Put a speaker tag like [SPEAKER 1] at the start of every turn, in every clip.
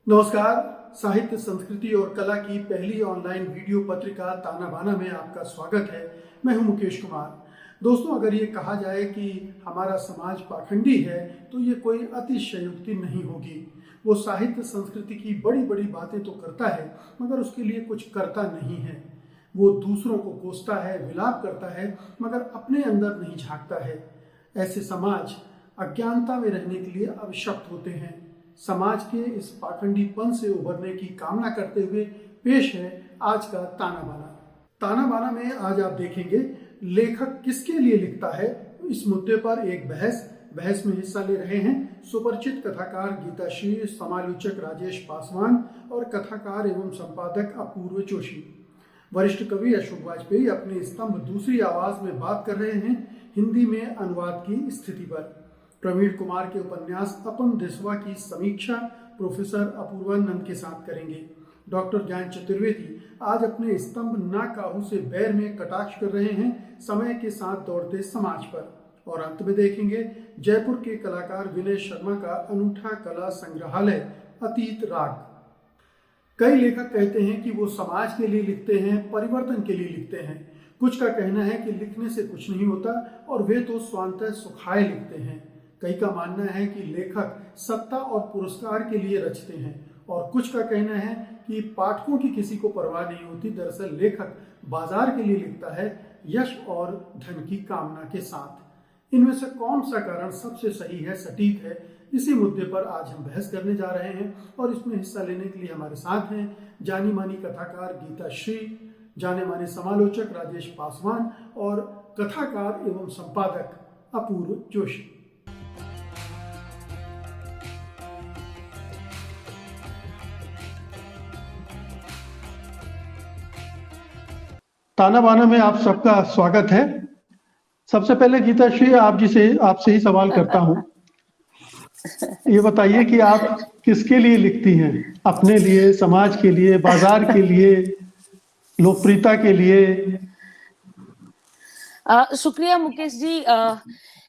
[SPEAKER 1] नमस्कार। साहित्य, संस्कृति और कला की पहली ऑनलाइन वीडियो पत्रिका ताना बाना में आपका स्वागत है। मैं हूं मुकेश कुमार। दोस्तों, अगर ये कहा जाए कि हमारा समाज पाखंडी है तो ये कोई अतिशयोक्ति नहीं होगी। वो साहित्य संस्कृति की बड़ी बड़ी बातें तो करता है, मगर उसके लिए कुछ करता नहीं है। वो दूसरों को कोसता है, विलाप करता है, मगर अपने अंदर नहीं झांकता है। ऐसे समाज अज्ञानता में रहने के लिए अभिशप्त होते हैं। समाज के इस पाखंडीपन से उभरने की कामना करते हुए पेश है आज का ताना बाना। ताना बाना में आज आप देखेंगे लेखक किसके लिए लिखता है। इस मुद्दे पर एक बहस में हिस्सा ले रहे हैं सुपरिचित कथाकार गीताश्री, समालोचक राजेश पासवान और कथाकार एवं संपादक अपूर्व जोशी। वरिष्ठ कवि अशोक वाजपेयी अपने स्तंभ दूसरी आवाज में बात कर रहे हैं हिंदी में अनुवाद की स्थिति पर। प्रवीण कुमार के उपन्यास अपन दिसवा की समीक्षा प्रोफेसर अपूर्वानंद के साथ करेंगे। डॉक्टर ज्ञान चतुर्वेदी आज अपने स्तंभ ना काहू से बैर में कटाक्ष कर रहे हैं समय के साथ दौड़ते समाज पर। और अंत में देखेंगे जयपुर के कलाकार विनय शर्मा का अनूठा कला संग्रहालय अतीत राग। कई लेखक कहते हैं कि वो समाज के लिए लिखते हैं, परिवर्तन के लिए लिखते हैं। कुछ का कहना है कि लिखने से कुछ नहीं होता और वे तो स्वांतः सुखाए लिखते हैं। कई का मानना है कि लेखक सत्ता और पुरस्कार के लिए रचते हैं और कुछ का कहना है कि पाठकों की किसी को परवाह नहीं होती। दरअसल लेखक बाजार के लिए लिखता है, यश और धन की कामना के साथ। इनमें से कौन सा कारण सबसे सही है, सटीक है, इसी मुद्दे पर आज हम बहस करने जा रहे हैं। और इसमें हिस्सा लेने के लिए हमारे साथ हैं जानी मानी कथाकार गीताश्री, जाने माने समालोचक राजेश पासवान और कथाकार एवं संपादक अपूर्व जोशी। ताना बाना में आप सबका स्वागत है। सबसे पहले गीताश्री आपसे ही सवाल करता हूँ। ये बताइए कि आप किसके लिए लिखती हैं? अपने लिए, समाज के लिए, बाजार के लिए, लोकप्रियता के लिए?
[SPEAKER 2] शुक्रिया मुकेश जी।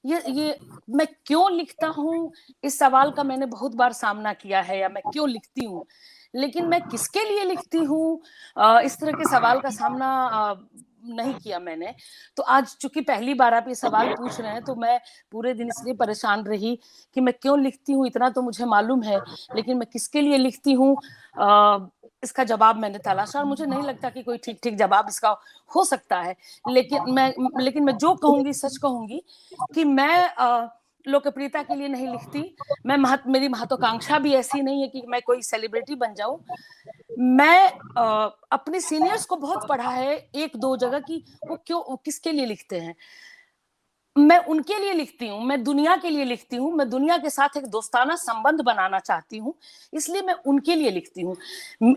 [SPEAKER 2] ये मैं क्यों लिखता हूँ, इस सवाल का मैंने बहुत बार सामना किया है, या मैं क्यों लिखती हूँ। लेकिन मैं किसके लिए लिखती हूँ, इस तरह के सवाल का सामना नहीं किया मैंने। तो आज चूंकि पहली बार आप ये सवाल पूछ रहे हैं तो मैं पूरे दिन इसलिए परेशान रही कि मैं क्यों लिखती हूँ, इतना तो मुझे मालूम है, लेकिन मैं किसके लिए लिखती हूँ इसका जवाब मैंने तलाशा और मुझे नहीं लगता कि कोई ठीक जवाब इसका हो सकता है। लेकिन मैं जो कहूंगी सच कहूंगी कि मैं लोकप्रियता के लिए नहीं लिखती। मेरी महत्वाकांक्षा भी ऐसी नहीं है कि मैं कोई सेलिब्रिटी बन जाऊं। मैं अपने सीनियर्स को बहुत पढ़ा है एक दो जगह कि वो किसके लिए लिखते हैं। मैं उनके लिए लिखती हूँ, मैं दुनिया के लिए लिखती हूँ, मैं दुनिया के साथ एक दोस्ताना संबंध बनाना चाहती हूँ, इसलिए मैं उनके लिए लिखती हूँ।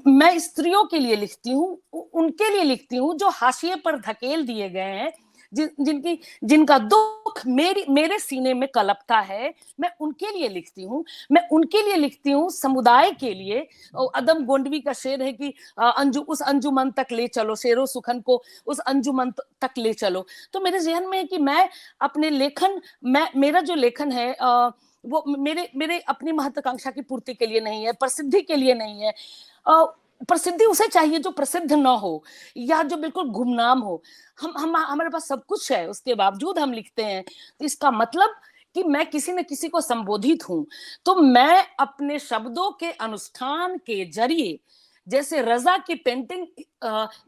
[SPEAKER 2] मैं स्त्रियों के लिए लिखती हूँ, उनके लिए लिखती हूँ जो हाशिए पर धकेल दिए गए हैं, जिनका दुख मेरे सीने में कलपता है। मैं उनके लिए लिखती हूँ। मैं उनके लिए लिखती हूँ समुदाय के लिए। अदम गोंडवी का शेर है कि उस अंजुमन तक ले चलो, शेरो सुखन को उस अंजुमन तक ले चलो। तो मेरे जहन में है कि मैं अपने मेरा जो लेखन है वो मेरे अपनी महत्वाकांक्षा की पूर्ति के लिए नहीं है, प्रसिद्धि के लिए नहीं है। प्रसिद्धि उसे चाहिए जो प्रसिद्ध न हो या जो बिल्कुल गुमनाम हो। हमारे पास सब कुछ है, उसके बावजूद हम लिखते हैं। तो इसका मतलब कि मैं किसी न किसी को संबोधित हूं। तो मैं अपने शब्दों के अनुष्ठान के जरिए, जैसे रजा की पेंटिंग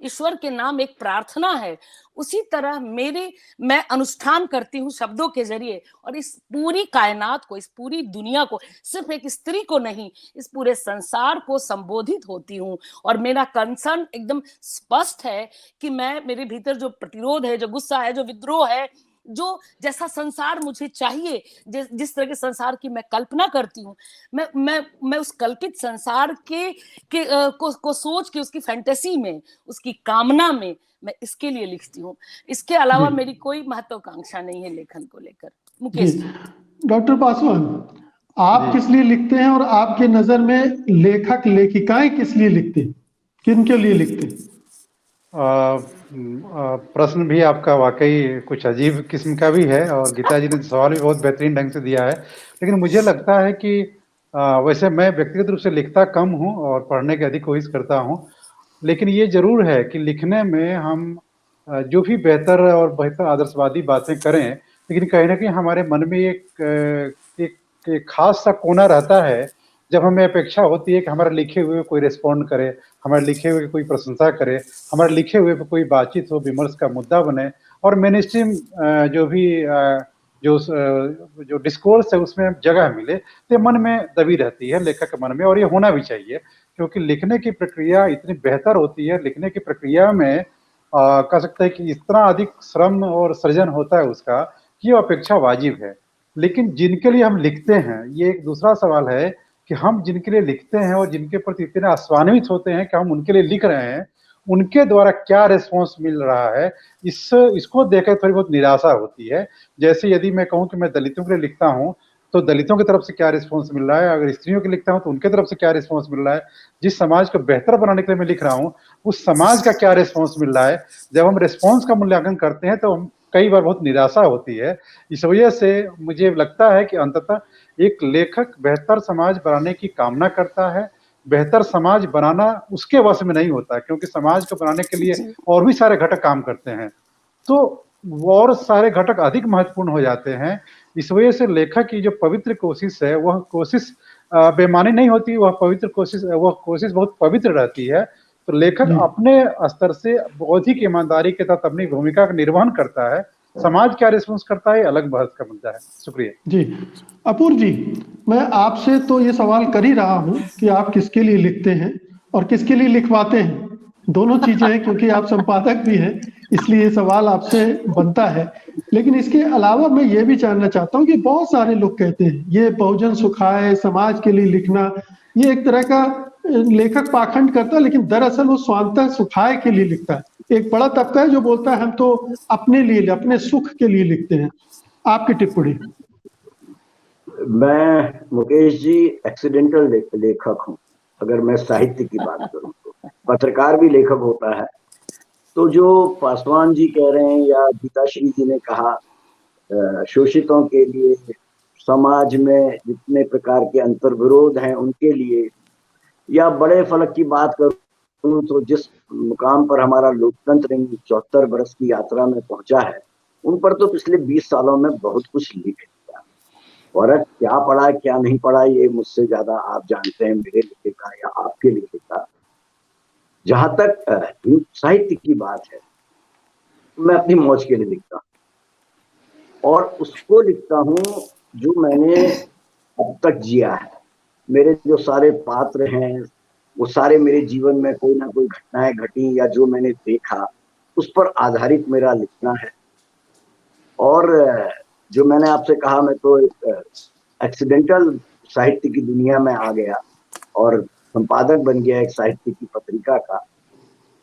[SPEAKER 2] ईश्वर के नाम एक प्रार्थना है, उसी तरह मैं अनुष्ठान करती हूँ शब्दों के जरिए। और इस पूरी कायनात को, इस पूरी दुनिया को, सिर्फ एक स्त्री को नहीं, इस पूरे संसार को संबोधित होती हूँ। और मेरा कंसर्न एकदम स्पष्ट है कि मेरे भीतर जो प्रतिरोध है, जो गुस्सा है, जो विद्रोह है, जो जैसा संसार मुझे चाहिए, जिस तरह के संसार की मैं कल्पना करती हूँ, मैं उस कल्पित संसार को सोच के, उसकी फैंटेसी में, उसकी कामना में मैं इसके लिए लिखती हूँ। इसके अलावा मेरी कोई महत्वाकांक्षा नहीं है लेखन को लेकर। मुकेश जी।
[SPEAKER 1] डॉक्टर पासवान, आप किस लिए लिखते हैं और आपके नजर में लेखक लेखिकाएं किस लिए लिखते हैं, किनके लिए लिखते हैं?
[SPEAKER 3] प्रश्न भी आपका वाकई कुछ अजीब किस्म का भी है और गीता जी ने सवाल भी बहुत बेहतरीन ढंग से दिया है। लेकिन मुझे लगता है कि वैसे मैं व्यक्तिगत रूप से लिखता कम हूँ और पढ़ने की अधिक कोशिश करता हूँ, लेकिन ये जरूर है कि लिखने में हम जो भी बेहतर और बेहतर आदर्शवादी बातें करें, लेकिन कहीं ना कहीं हमारे मन में एक खास सा कोना रहता है जब हमें अपेक्षा होती है कि हमारे लिखे हुए कोई रिस्पॉन्ड करे, हमारे लिखे हुए कोई प्रशंसा करे, हमारे लिखे हुए पे कोई बातचीत हो, विमर्श का मुद्दा बने और मेन स्ट्रीम जो भी जो डिस्कोर्स है उसमें जगह मिले, तो मन में दबी रहती है लेखक के मन में, और ये होना भी चाहिए क्योंकि लिखने की प्रक्रिया इतनी बेहतर होती है। लिखने की प्रक्रिया में कह सकते हैं कि इतना अधिक श्रम और सृजन होता है उसका कि ये अपेक्षा वाजिब है। लेकिन जिनके लिए हम लिखते हैं, ये एक दूसरा सवाल है कि हम जिनके लिए लिखते हैं और जिनके प्रति इतने आश्वान्वित होते हैं कि हम उनके लिए लिख रहे हैं, उनके द्वारा क्या रिस्पॉन्स मिल रहा है, इसको देखकर थोड़ी बहुत निराशा होती है। जैसे यदि मैं कहूँ कि मैं दलितों के लिए लिखता हूँ तो दलितों की तरफ से क्या रिस्पॉन्स मिल रहा है, अगर स्त्रियों के लिए लिखता हूँ तो उनके तरफ से क्या रिस्पॉन्स मिल रहा है, जिस समाज को बेहतर बनाने के लिए मैं लिख रहा हूँ उस समाज का क्या रिस्पॉन्स मिल रहा है। जब हम रिस्पॉन्स का मूल्यांकन करते हैं तो हम कई बार बहुत निराशा होती है। इस वजह से मुझे लगता है कि अंततः एक लेखक बेहतर समाज बनाने की कामना करता है। बेहतर समाज बनाना उसके वश में नहीं होता क्योंकि समाज को बनाने के लिए और भी सारे घटक काम करते हैं, तो और सारे घटक अधिक महत्वपूर्ण हो जाते हैं। इस वजह से लेखक की जो पवित्र कोशिश है वह कोशिश बेमानी नहीं होती, वह कोशिश बहुत पवित्र रहती है। तो लेखक अपने स्तर से बहुत ही ईमानदारी के साथ अपनी भूमिका का निर्वहन करता है। समाज क्या रिस्पॉन्स करता है अलग बहस का मुद्दा है। शुक्रिया
[SPEAKER 1] जी। अपूर्व जी, मैं आपसे तो ये सवाल कर ही रहा हूँ कि आप किसके लिए लिखते हैं और किसके लिए लिखवाते हैं, दोनों चीजें हैं क्योंकि आप संपादक भी हैं, इसलिए ये सवाल आपसे बनता है। लेकिन इसके अलावा मैं ये भी जानना चाहता हूँ कि बहुत सारे लोग कहते हैं ये बहुजन सुखाए, समाज के लिए लिखना, ये एक तरह का लेखक पाखंड करता है, लेकिन दरअसल वो स्वांतः सुखाए के लिए लिखता है। एक बड़ा तबका है जो बोलता है हम तो अपने लिए, अपने सुख के लिए लिखते हैं। आपकी टिप्पणी।
[SPEAKER 4] मैं मुकेश जी एक्सीडेंटल लेखक हूँ। अगर मैं साहित्य की बात करूँ तो पत्रकार भी लेखक होता है। तो जो पासवान जी कह रहे हैं या गीताश्री जी ने कहा शोषितों के लिए, समाज में जितने प्रकार के अंतर्विरोध हैं उनके लिए, या बड़े फलक की बात करूँ तो जिस मुकाम पर हमारा लोकतंत्र 74 बरस की यात्रा में पहुंचा है, उन पर तो पिछले 20 सालों में बहुत कुछ लिख दिया। और क्या पढ़ा क्या नहीं पढ़ा ये मुझसे ज्यादा आप जानते हैं, मेरे लिखे का या आपके लिखे का। जहां तक साहित्य की बात है, मैं अपनी मौज के लिए लिखता हूँ और उसको लिखता हूँ जो मैंने अब तक जिया है। मेरे जो सारे पात्र हैं वो सारे मेरे जीवन में कोई ना कोई घटनाएं घटी या जो मैंने देखा उस पर आधारित मेरा लिखना है। और जो मैंने आपसे कहा, मैं तो एक्सीडेंटल साहित्य की दुनिया में आ गया और संपादक बन गया एक साहित्य की पत्रिका का।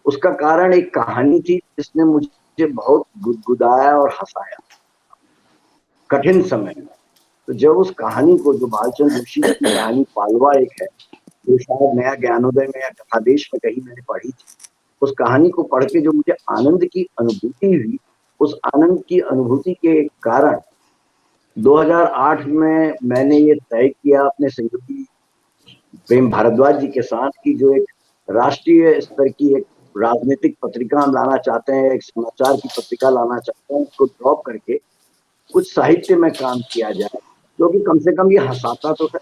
[SPEAKER 4] उसका कारण एक कहानी थी जिसने मुझे बहुत गुदगुदाया और हंसाया कठिन समय में। तो जब उस कहानी को, जो भालचंद्र जोशी की कहानी पालवा एक है, जो शायद नया ज्ञानोदय में या कथादेश में कहीं मैंने पढ़ी थी, उस कहानी को पढ़ के जो मुझे आनंद की अनुभूति हुई, उस आनंद की अनुभूति के कारण 2008 में मैंने ये तय किया अपने सहयोगी प्रेम भारद्वाज जी के साथ कि जो एक राष्ट्रीय स्तर की एक राजनीतिक पत्रिका हम लाना चाहते हैं, एक समाचार की पत्रिका लाना चाहते हैं, उसको ड्रॉप करके कुछ साहित्य में काम किया जाए, क्योंकि कम से कम ये हंसाता तो है।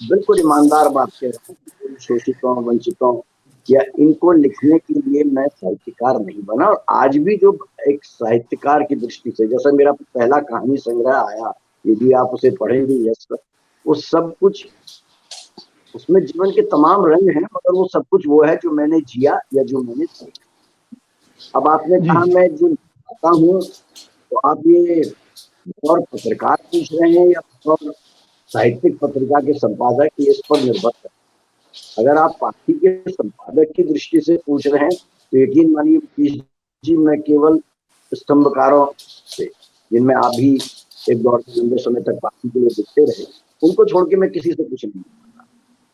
[SPEAKER 4] बिल्कुल ईमानदार बात कह रहे हैं, शोषितों, वंचितों या इनको लिखने के लिए मैं साहित्यकार नहीं बना। और आज भी जो एक साहित्यकार की दृष्टि से, जैसा मेरा पहला कहानी संग्रह आया, यदि आप उसे पढ़ेंगे यस, वो सब कुछ उसमें जीवन के तमाम रंग हैं, मगर वो सब कुछ वो है जो मैंने जिया या जो मैंने सीखा। अब आपने कहा मैं जो आता हूँ, तो आप ये और पत्रकार पूछ रहे हैं या और साहित्यिक पत्रिका के संपादक, ये इस पर निर्भर है। अगर आप पार्टी के संपादक की दृष्टि से पूछ रहे हैं तो यकीन मानिए जी, मैं केवल स्तंभकारों से, जिनमें आप भी एक दौर में लंबे समय तक पार्टी के लिए दिखते रहे, उनको छोड़ के मैं किसी से कुछ नहीं करता।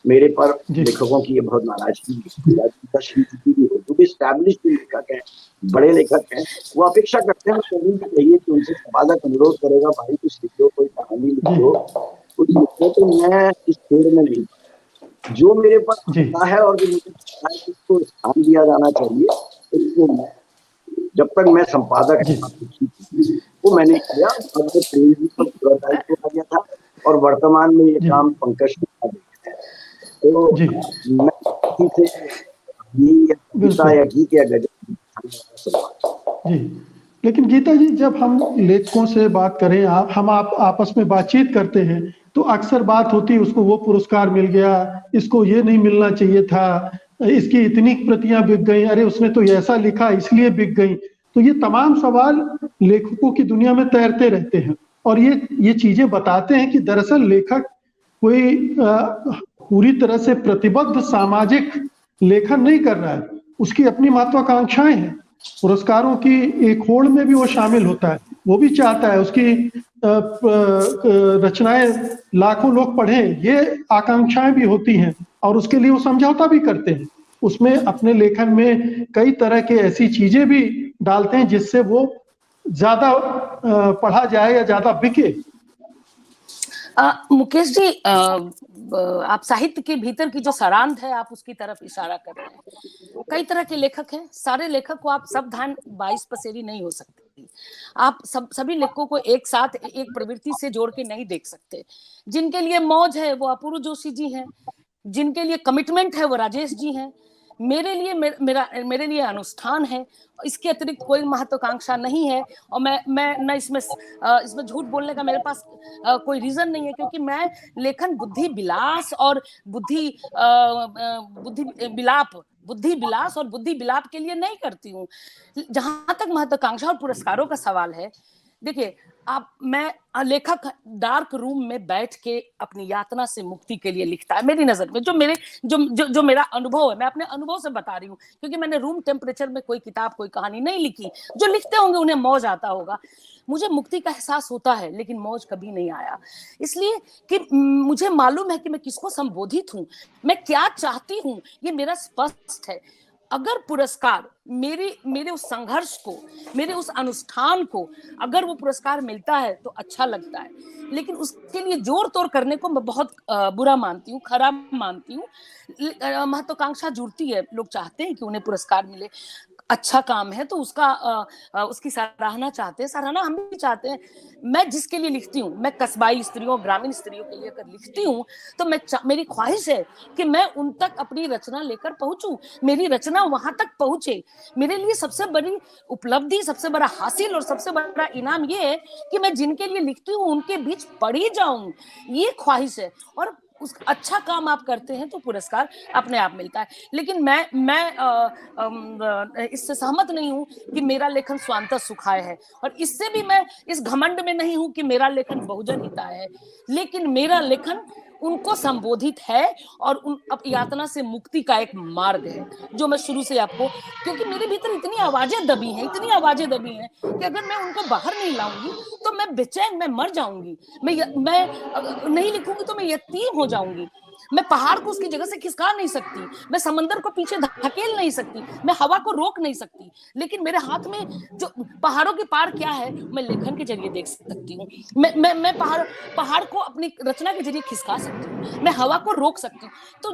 [SPEAKER 4] मेरे पर लेखकों की ये बहुत नाराजगी भी हो, जो भी स्टैब्लिश्ड लेखक है, बड़े लेखक हैं, वो अपेक्षा करते हैं कभी कहिए कि उनसे संपादक अनुरोध करेगा, भाई कुछ लिख दो, कोई कहानी लिख दो, कुछ लिखो। तो मैं इस छोड़ने नहीं, जो मेरे पास
[SPEAKER 1] जी।
[SPEAKER 4] आता है और जो मुझे लगता है कि उसको स्थान दिया जाना चाहिए, उसको मैं, जब तक मैं संपादक
[SPEAKER 1] जी।
[SPEAKER 4] वो मैंने किया। और वो प्रेम जी पर पूरा दायित्व आ गया था और वर्तमान में ये
[SPEAKER 1] जी।
[SPEAKER 4] काम पंकज ने कर दिया है। तो
[SPEAKER 1] जी।
[SPEAKER 4] मैं किसी से या कविता
[SPEAKER 1] बिल्कुल।
[SPEAKER 4] या गीत या गजल संवाद।
[SPEAKER 1] जी। लेकिन गीता जी, जब हम लेखकों से बात करें, हम आपस में बातचीत करते हैं, तो अक्सर बात होती है उसको वो पुरस्कार मिल गया, इसको ये नहीं मिलना चाहिए था, इसकी इतनी प्रतियां बिक गई, अरे उसने तो ऐसा लिखा इसलिए बिक गई। तो ये तमाम सवाल लेखकों की दुनिया में तैरते रहते हैं, और ये चीजें बताते हैं कि दरअसल लेखक कोई पूरी तरह से प्रतिबद्ध सामाजिक लेखन नहीं कर रहा है, उसकी अपनी महत्वाकांक्षाएं हैं। पुरस्कारों की एक होड़ में भी वो शामिल होता है, वो भी चाहता है उसकी रचनाएं लाखों लोग पढ़ें, ये आकांक्षाएं भी होती हैं, और उसके लिए वो समझौता भी करते हैं। उसमें अपने लेखन में कई तरह के ऐसी चीजें भी डालते हैं जिससे वो ज्यादा पढ़ा जाए या ज्यादा बिके।
[SPEAKER 2] मुकेश जी, आप साहित्य के भीतर की जो सरांध है, आप उसकी तरफ इशारा कर रहे हैं। कई तरह के लेखक हैं, सारे लेखक को आप सब धान 22 पसेरी नहीं हो सकती। आप सभी लेखकों को एक साथ एक प्रवृत्ति से जोड़ के नहीं देख सकते। जिनके लिए मौज है वो अपूर्व जोशी जी हैं, जिनके लिए कमिटमेंट है वो राजेश जी हैं। मेरे लिए अनुष्ठान है, इसके अतिरिक्त कोई महत्वाकांक्षा नहीं है। और मैं न इसमें झूठ बोलने का मेरे पास कोई रीजन नहीं है, क्योंकि मैं लेखन बुद्धि विलास और बुद्धि विलास और बुद्धि विलाप के लिए नहीं करती हूँ। जहां तक महत्वाकांक्षा और पुरस्कारों का सवाल है, देखिए, मैं लेखक डार्क रूम में बैठ के अपनी यातना से मुक्ति के लिए लिखता है। मेरी नजर में जो मेरा अनुभव है, मैं अपने अनुभव से बता रही हूँ, क्योंकि मैंने रूम टेम्परेचर में कोई किताब कोई कहानी नहीं लिखी। जो लिखते होंगे उन्हें मौज आता होगा, मुझे मुक्ति का एहसास होता है, लेकिन मौज कभी नहीं आया। इसलिए कि मुझे मालूम है कि मैं किसको संबोधित हूँ, मैं क्या चाहती हूँ, ये मेरा स्पष्ट है। अगर पुरस्कार मेरे उस संघर्ष को, मेरे उस अनुष्ठान को, अगर वो पुरस्कार मिलता है तो अच्छा लगता है, लेकिन उसके लिए जोर तोड़ करने को मैं बहुत बुरा मानती हूँ, खराब मानती हूँ। महत्वाकांक्षा जुड़ती है, लोग चाहते हैं कि उन्हें पुरस्कार मिले, अच्छा काम है तो उसकी सराहना चाहते हैं, सराहना हम भी चाहते हैं। मैं जिसके लिए लिखती हूँ, मैं कस्बाई स्त्रियों, ग्रामीण स्त्रियों के लिए अगर लिखती हूँ, तो मेरी ख्वाहिश है कि मैं उन तक अपनी रचना लेकर पहुंचूं, मेरी रचना वहां तक पहुंचे। मेरे लिए सबसे बड़ी उपलब्धि, सबसे बड़ा हासिल और सबसे बड़ा इनाम ये है कि मैं जिनके लिए लिखती हूँ उनके बीच पढ़ी जाऊं, ये ख्वाहिश है। और उस अच्छा काम आप करते हैं तो पुरस्कार अपने आप मिलता है। लेकिन मैं इससे सहमत नहीं हूं कि मेरा लेखन स्वांतः सुखाय है, और इससे भी मैं इस घमंड में नहीं हूं कि मेरा लेखन बहुजन हिताय है। लेकिन मेरा लेखन उनको संबोधित है और उन यातना से मुक्ति का एक मार्ग है, जो मैं शुरू से आपको, क्योंकि मेरे भीतर इतनी आवाजें दबी हैं कि अगर मैं उनको बाहर नहीं लाऊंगी तो मैं बेचैन, मैं मर जाऊंगी। मैं नहीं लिखूंगी तो मैं यतीम हो जाऊंगी। मैं पहाड़ को उसकी जगह से खिसका नहीं सकती, मैं समंदर को पीछे धकेल नहीं सकती, मैं हवा को रोक नहीं सकती, लेकिन मेरे हाथ में जो पहाड़ों के पार क्या है, मैं लेखन के जरिए देख सकती हूँ। मैं पहाड़ को अपनी रचना के जरिए खिसका सकती हूँ, मैं हवा को रोक सकती हूँ। तो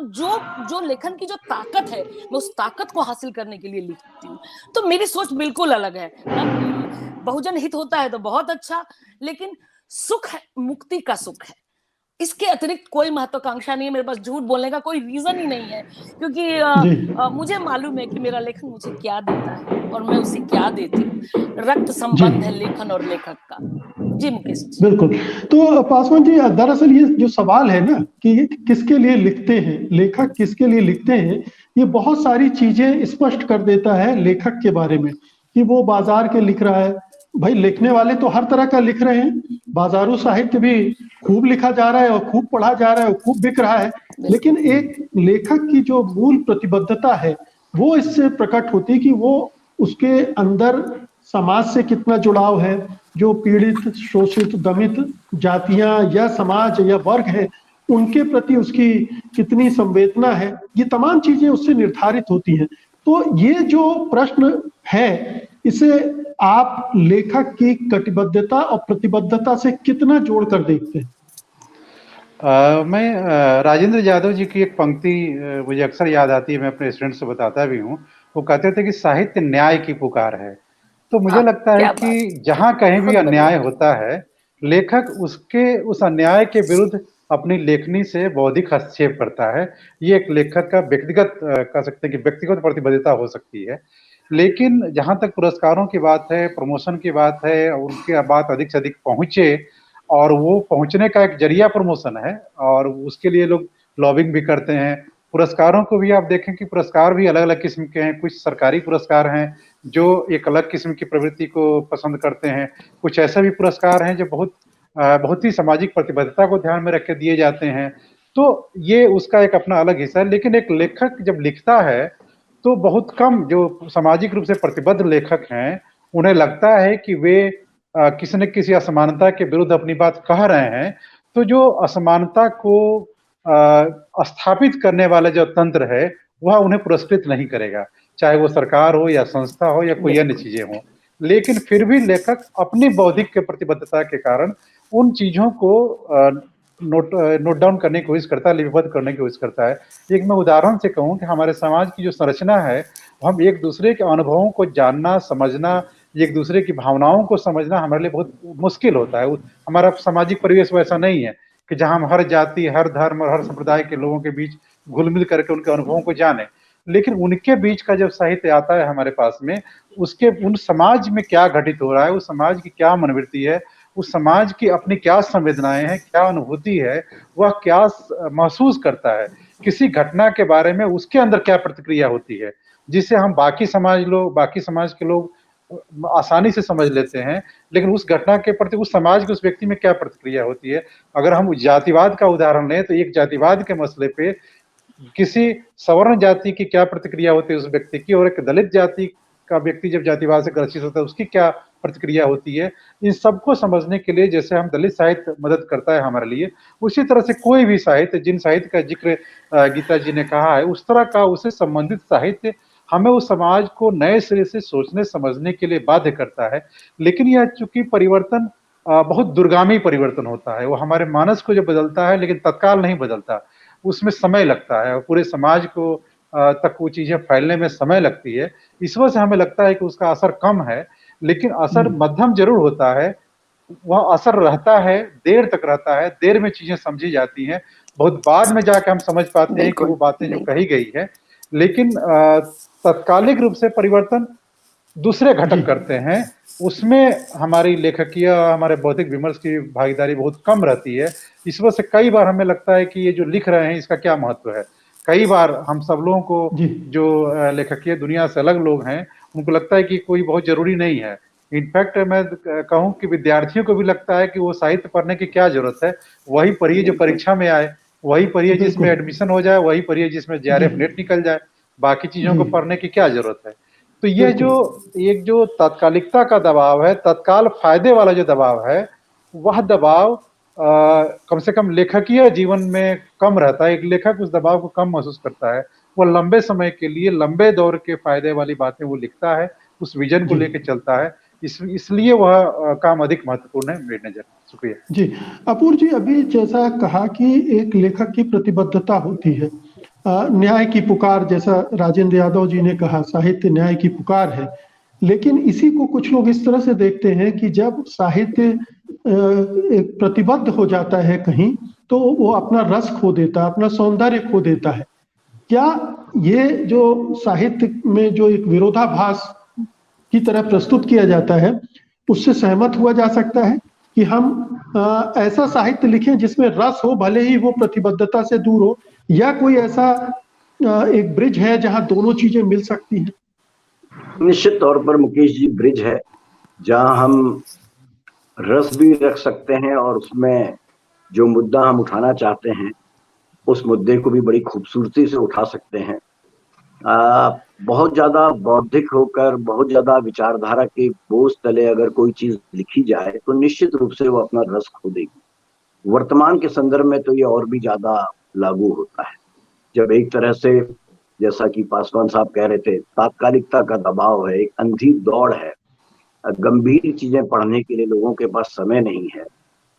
[SPEAKER 2] जो लेखन की जो ताकत है, मैं उस ताकत को हासिल करने के लिए लिखती हूँ। तो मेरी सोच बिल्कुल अलग है। बहुजन हित होता है तो बहुत अच्छा, लेकिन सुख है, मुक्ति का सुख है, इसके अतिरिक्त कोई महत्वाकांक्षा नहीं है। मेरे पास झूठ बोलने का कोई रीजन ही नहीं है, क्योंकि मुझे मालूम है कि मेरा लेखन मुझे क्या देता है और मैं उसे क्या देती हूँ। रक्त संबंध है लेखन और लेखक का। जी मुकेश जी।
[SPEAKER 1] बिल्कुल। तो पासवान जी, दरअसल ये जो सवाल है ना कि किसके लिए लिखते हैं, लेखक किसके लिए लिखते हैं, ये बहुत सारी चीजें स्पष्ट कर देता है लेखक के बारे में, कि वो बाजार के लिख रहा है। भाई, लिखने वाले तो हर तरह का लिख रहे हैं, बाजारू साहित्य भी खूब लिखा जा रहा है और खूब पढ़ा जा रहा है और खूब बिक रहा है, लेकिन एक लेखक की जो मूल प्रतिबद्धता है वो इससे प्रकट होती है कि वो उसके अंदर समाज से कितना जुड़ाव है, जो पीड़ित, शोषित, दमित जातियां या समाज या वर्ग है, उनके प्रति उसकी कितनी संवेदना है, ये तमाम चीजें उससे निर्धारित होती हैं। तो ये जो प्रश्न है, इसे आप लेखक की कटिबद्धता और प्रतिबद्धता से कितना जोड़कर देखते हैं?
[SPEAKER 3] मैं राजेंद्र यादव जी की एक पंक्ति मुझे अक्सर याद आती है, मैं अपने स्टूडेंट से बताता भी हूँ। वो कहते थे कि साहित्य न्याय की पुकार है। तो मुझे
[SPEAKER 2] हाँ,
[SPEAKER 3] लगता है
[SPEAKER 2] क्या
[SPEAKER 3] कि
[SPEAKER 2] बात,
[SPEAKER 3] जहाँ कहीं भी
[SPEAKER 2] बहुत बढ़िया।
[SPEAKER 3] अन्याय होता है, लेखक उसके उस अन्याय के विरुद्ध अपनी लेखनी से बौद्धिक हस्तक्षेप करता है। ये एक लेखक का व्यक्तिगत कह सकते हैं कि व्यक्तिगत प्रतिबद्धता हो सकती है। लेकिन जहाँ तक पुरस्कारों की बात है, प्रमोशन की बात है, उनकी बात अधिक से अधिक पहुँचे और वो पहुँचने का एक ज़रिया प्रमोशन है और उसके लिए लोग लॉबिंग भी करते हैं। पुरस्कारों को भी आप देखें कि पुरस्कार भी अलग-अलग किस्म के हैं। कुछ सरकारी पुरस्कार हैं, जो एक अलग किस्म की प्रवृत्ति को पसंद करते हैं। कुछ ऐसे भी पुरस्कार हैं जो बहुत ही सामाजिक प्रतिबद्धता को ध्यान में रख के दिए जाते हैं। तो ये उसका एक अपना अलग हिस्सा है, लेकिन एक लेखक जब लिखता है, तो बहुत कम जो सामाजिक रूप से प्रतिबद्ध लेखक हैं, उन्हें लगता है कि वे किसी न किसी असमानता के विरुद्ध अपनी बात कह रहे हैं। तो जो असमानता को स्थापित करने वाला जो तंत्र है, वह उन्हें पुरस्कृत नहीं करेगा, चाहे वो सरकार हो या संस्था हो या कोई अन्य
[SPEAKER 2] बिल्कुल।
[SPEAKER 3] चीजें हों। लेकिन फिर भी लेखक अपनी बौद्धिक के प्रतिबद्धता के कारण उन चीजों को नोट डाउन करने की कोशिश करता है, लिपिबद्ध करने की कोशिश करता है। एक मैं उदाहरण से कहूँ कि हमारे समाज की जो संरचना है, हम एक दूसरे के अनुभवों को जानना, समझना, एक दूसरे की भावनाओं को समझना हमारे लिए बहुत मुश्किल होता है। हमारा सामाजिक परिवेश वैसा नहीं है कि जहाँ हम हर जाति, हर धर्म और हर संप्रदाय के लोगों के बीच घुल-मिल करके उनके अनुभवों को जानें। लेकिन उनके बीच का जब साहित्य आता है हमारे पास में, उसके उन समाज में क्या घटित हो रहा है, उस समाज की क्या मनोवृत्ति है, उस समाज की अपनी क्या संवेदनाएँ हैं, क्या अनुभूति है, वह क्या महसूस करता है, किसी घटना के बारे में उसके अंदर क्या प्रतिक्रिया होती है, जिसे हम बाकी समाज के लोग आसानी से समझ लेते हैं, लेकिन उस घटना के प्रति उस समाज के उस व्यक्ति में क्या प्रतिक्रिया होती है। अगर हम जातिवाद का उदाहरण लें, तो एक जातिवाद के मसले पे किसी सवर्ण जाति की क्या प्रतिक्रिया होती है उस व्यक्ति की और एक दलित जाति का व्यक्ति जब जातिवाद से ग्रसित होता है, उसकी क्या प्रतिक्रिया होती है। इन सबको समझने के लिए जैसे हम दलित साहित्य मदद करता है हमारे लिए, उसी तरह से कोई भी साहित्य, जिन साहित्य का जिक्र गीता जी ने कहा है, उस तरह का उससे संबंधित साहित्य हमें उस समाज को नए सिरे से सोचने समझने के लिए बाध्य करता है। लेकिन यह चूंकि परिवर्तन बहुत दूरगामी परिवर्तन होता है, वो हमारे मानस को जो बदलता है, लेकिन तत्काल नहीं बदलता, उसमें समय लगता है और पूरे समाज को तक वो चीजें फैलने में समय लगती है। इस वजह से हमें लगता है कि उसका असर कम है, लेकिन असर मध्यम जरूर होता है। वह असर रहता है, देर तक रहता है, देर में चीजें समझी जाती हैं, बहुत बाद में जाके हम समझ पाते हैं कि वो बातें जो कही गई है। लेकिन तत्कालिक रूप से परिवर्तन दूसरे घटक करते हैं, उसमें हमारी लेखकीय, हमारे बौद्धिक विमर्श की भागीदारी बहुत कम रहती है। इस वजह से कई बार हमें लगता है कि ये जो लिख रहे हैं इसका क्या महत्व है। कई बार हम सब लोगों को जो लेखकीय दुनिया से अलग लोग हैं, उनको लगता है कि कोई बहुत जरूरी नहीं है। इनफैक्ट मैं कहूँ कि विद्यार्थियों को भी लगता है कि वो साहित्य पढ़ने की क्या जरूरत है, वही पढ़िए जो परीक्षा में आए, वही पढ़िए जिसमें एडमिशन हो जाए, वही पढ़िए जिसमें जेआरएफ नेट निकल जाए, बाकी चीजों को पढ़ने की क्या जरूरत है। तो यह जो एक जो तात्कालिकता का दबाव है, तत्काल फायदे वाला जो दबाव है, वह दबाव कम से कम लेखकीय जीवन में कम रहता है। एक लेखक उस दबाव को कम महसूस करता है। वो लंबे समय के लिए, लंबे दौर के फायदे वाली बातें वो लिखता है, उस विजन को लेके चलता है। इसलिए वह काम अधिक महत्वपूर्ण है मेरी नजर। शुक्रिया
[SPEAKER 1] जी। अपूर्व जी, अभी जैसा कहा कि एक लेखक की प्रतिबद्धता होती है, न्याय की पुकार, जैसा राजेंद्र यादव जी ने कहा, साहित्य न्याय की पुकार है। लेकिन इसी को कुछ लोग इस तरह से देखते हैं कि जब साहित्य एक प्रतिबद्ध हो जाता है कहीं, तो वो अपना रस खो देता है, अपना सौंदर्य खो देता है। क्या ये जो साहित्य में जो एक विरोधाभास की तरह प्रस्तुत किया जाता है, उससे सहमत हुआ जा सकता है कि हम ऐसा साहित्य लिखें जिसमें रस हो, भले ही वो प्रतिबद्धता से दूर हो, या कोई ऐसा एक ब्रिज है जहां दोनों चीजें मिल सकती हैं?
[SPEAKER 4] निश्चित तौर पर मुकेश जी, ब्रिज है जहां हम रस भी रख सकते हैं और उसमें जो मुद्दा हम उठाना चाहते हैं उस मुद्दे को भी बड़ी खूबसूरती से उठा सकते हैं। बहुत ज्यादा बौद्धिक होकर, बहुत ज्यादा विचारधारा के बोझ तले अगर कोई चीज लिखी जाए तो निश्चित रूप से वो अपना रस खो देगी। वर्तमान के संदर्भ में तो ये और भी ज्यादा लागू होता है, जब एक तरह से, जैसा कि पासवान साहब कह रहे थे, तात्कालिकता का दबाव है, एक अंधी दौड़ है, गंभीर चीजें पढ़ने के लिए लोगों के पास समय नहीं है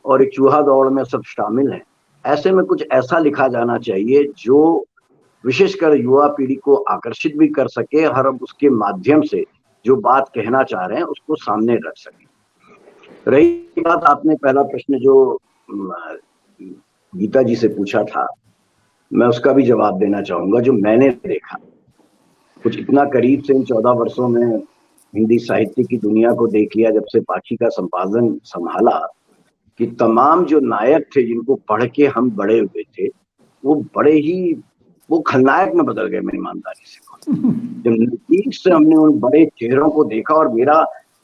[SPEAKER 4] और एक चूहा दौड़ में सब शामिल हैं। ऐसे में कुछ ऐसा लिखा जाना चाहिए जो विशेषकर युवा पीढ़ी को आकर्षित भी कर सके और हम उसके माध्यम से जो बात कहना चाह रहे हैं उसको सामने रख सके। रही बात आपने पहला प्रश्न जो गीता जी से पूछा था, मैं उसका भी जवाब देना चाहूंगा। जो मैंने देखा कुछ इतना करीब से इन 14 वर्षों में हिंदी साहित्य की दुनिया को देख लिया, जब से पाखी का संपादन संभाला, कि तमाम जो नायक थे जिनको पढ़ के हम बड़े हुए थे, वो खलनायक में बदल गए। मेरी ईमानदारी से जब नजदीक से हमने उन बड़े चेहरों को देखा, और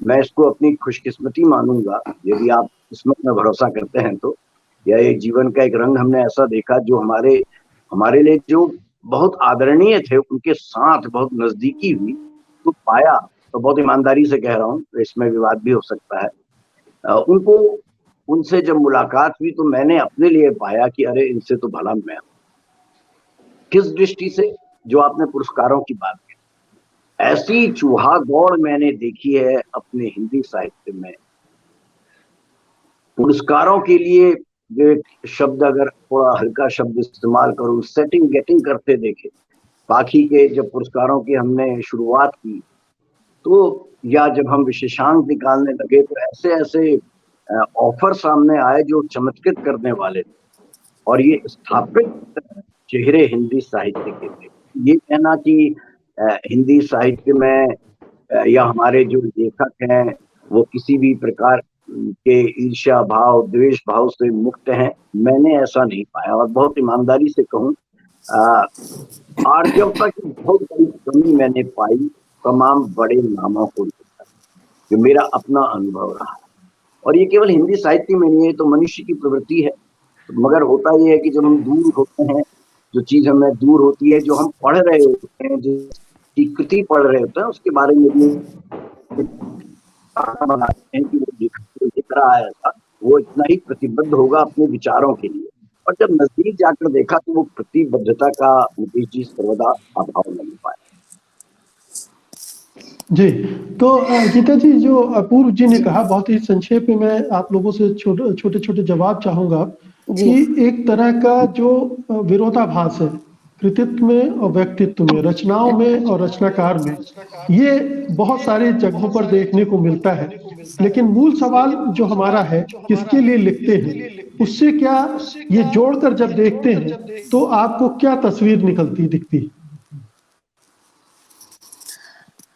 [SPEAKER 4] मैं इसको अपनी खुशकिस्मती मानूंगा, यदि आप किस्मत में भरोसा करते हैं तो, यह एक जीवन का एक रंग हमने ऐसा देखा जो हमारे लिए जो बहुत आदरणीय थे, उनके साथ बहुत नजदीकी हुई तो पाया, तो बहुत ईमानदारी से कह रहा हूँ, इसमें विवाद भी हो सकता है, उनसे जब मुलाकात हुई तो मैंने अपने लिए पाया कि अरे इनसे तो भला मैं। किस दृष्टि से? जो आपने पुरस्कारों की बात की, ऐसी चूहा दौड़ मैंने देखी है अपने हिंदी साहित्य में। पुरस्कारों के लिए जो एक शब्द, अगर थोड़ा हल्का शब्द इस्तेमाल करूं, सेटिंग गेटिंग करते देखे। पाखी के जब पुरस्कारों की हमने शुरुआत की तो, या जब हम विशेषांक निकालने लगे, तो ऐसे ऐसे ऑफर सामने आए जो चमत्कृत करने वाले थे, और ये स्थापित चेहरे हिंदी साहित्य के थे। ये कहना कि हिंदी साहित्य में या हमारे जो लेखक हैं वो किसी भी प्रकार के ईर्ष्या भाव, द्वेष भाव से मुक्त हैं, मैंने ऐसा नहीं पाया। और बहुत ईमानदारी से कहूँ, आर्जवता की बहुत बड़ी कमी मैंने पाई तमाम बड़े नामों को लेकर, जो मेरा अपना अनुभव रहा। और ये केवल हिंदी साहित्य में नहीं है, तो मनुष्य की प्रवृत्ति है। मगर होता ये है कि जब हम दूर होते हैं, जो चीज हमें दूर होती है, जो हम पढ़ रहे होते हैं, जिसकी कृति पढ़ रहे होते हैं, उसके बारे में भी बनाते हैं कि वो लिख रहा है ऐसा, वो इतना ही प्रतिबद्ध होगा अपने विचारों के लिए। और जब नजदीक जाकर देखा तो वो प्रतिबद्धता का मुकेश जी सर्वदा अभाव नहीं पाया।
[SPEAKER 1] जी, तो गीता जी, जो अपूर्व जी ने कहा, बहुत ही संक्षेप में मैं आप लोगों से छोटे छोटे जवाब चाहूंगा कि एक तरह का जो विरोधाभास है कृतित्व में और व्यक्तित्व में, रचनाओं में और रचनाकार में, ये बहुत सारे जगहों पर देखने को मिलता है। लेकिन मूल सवाल जो हमारा है, किसके लिए लिखते हैं, उससे क्या ये जोड़कर जब देखते हैं तो आपको क्या तस्वीर दिखती?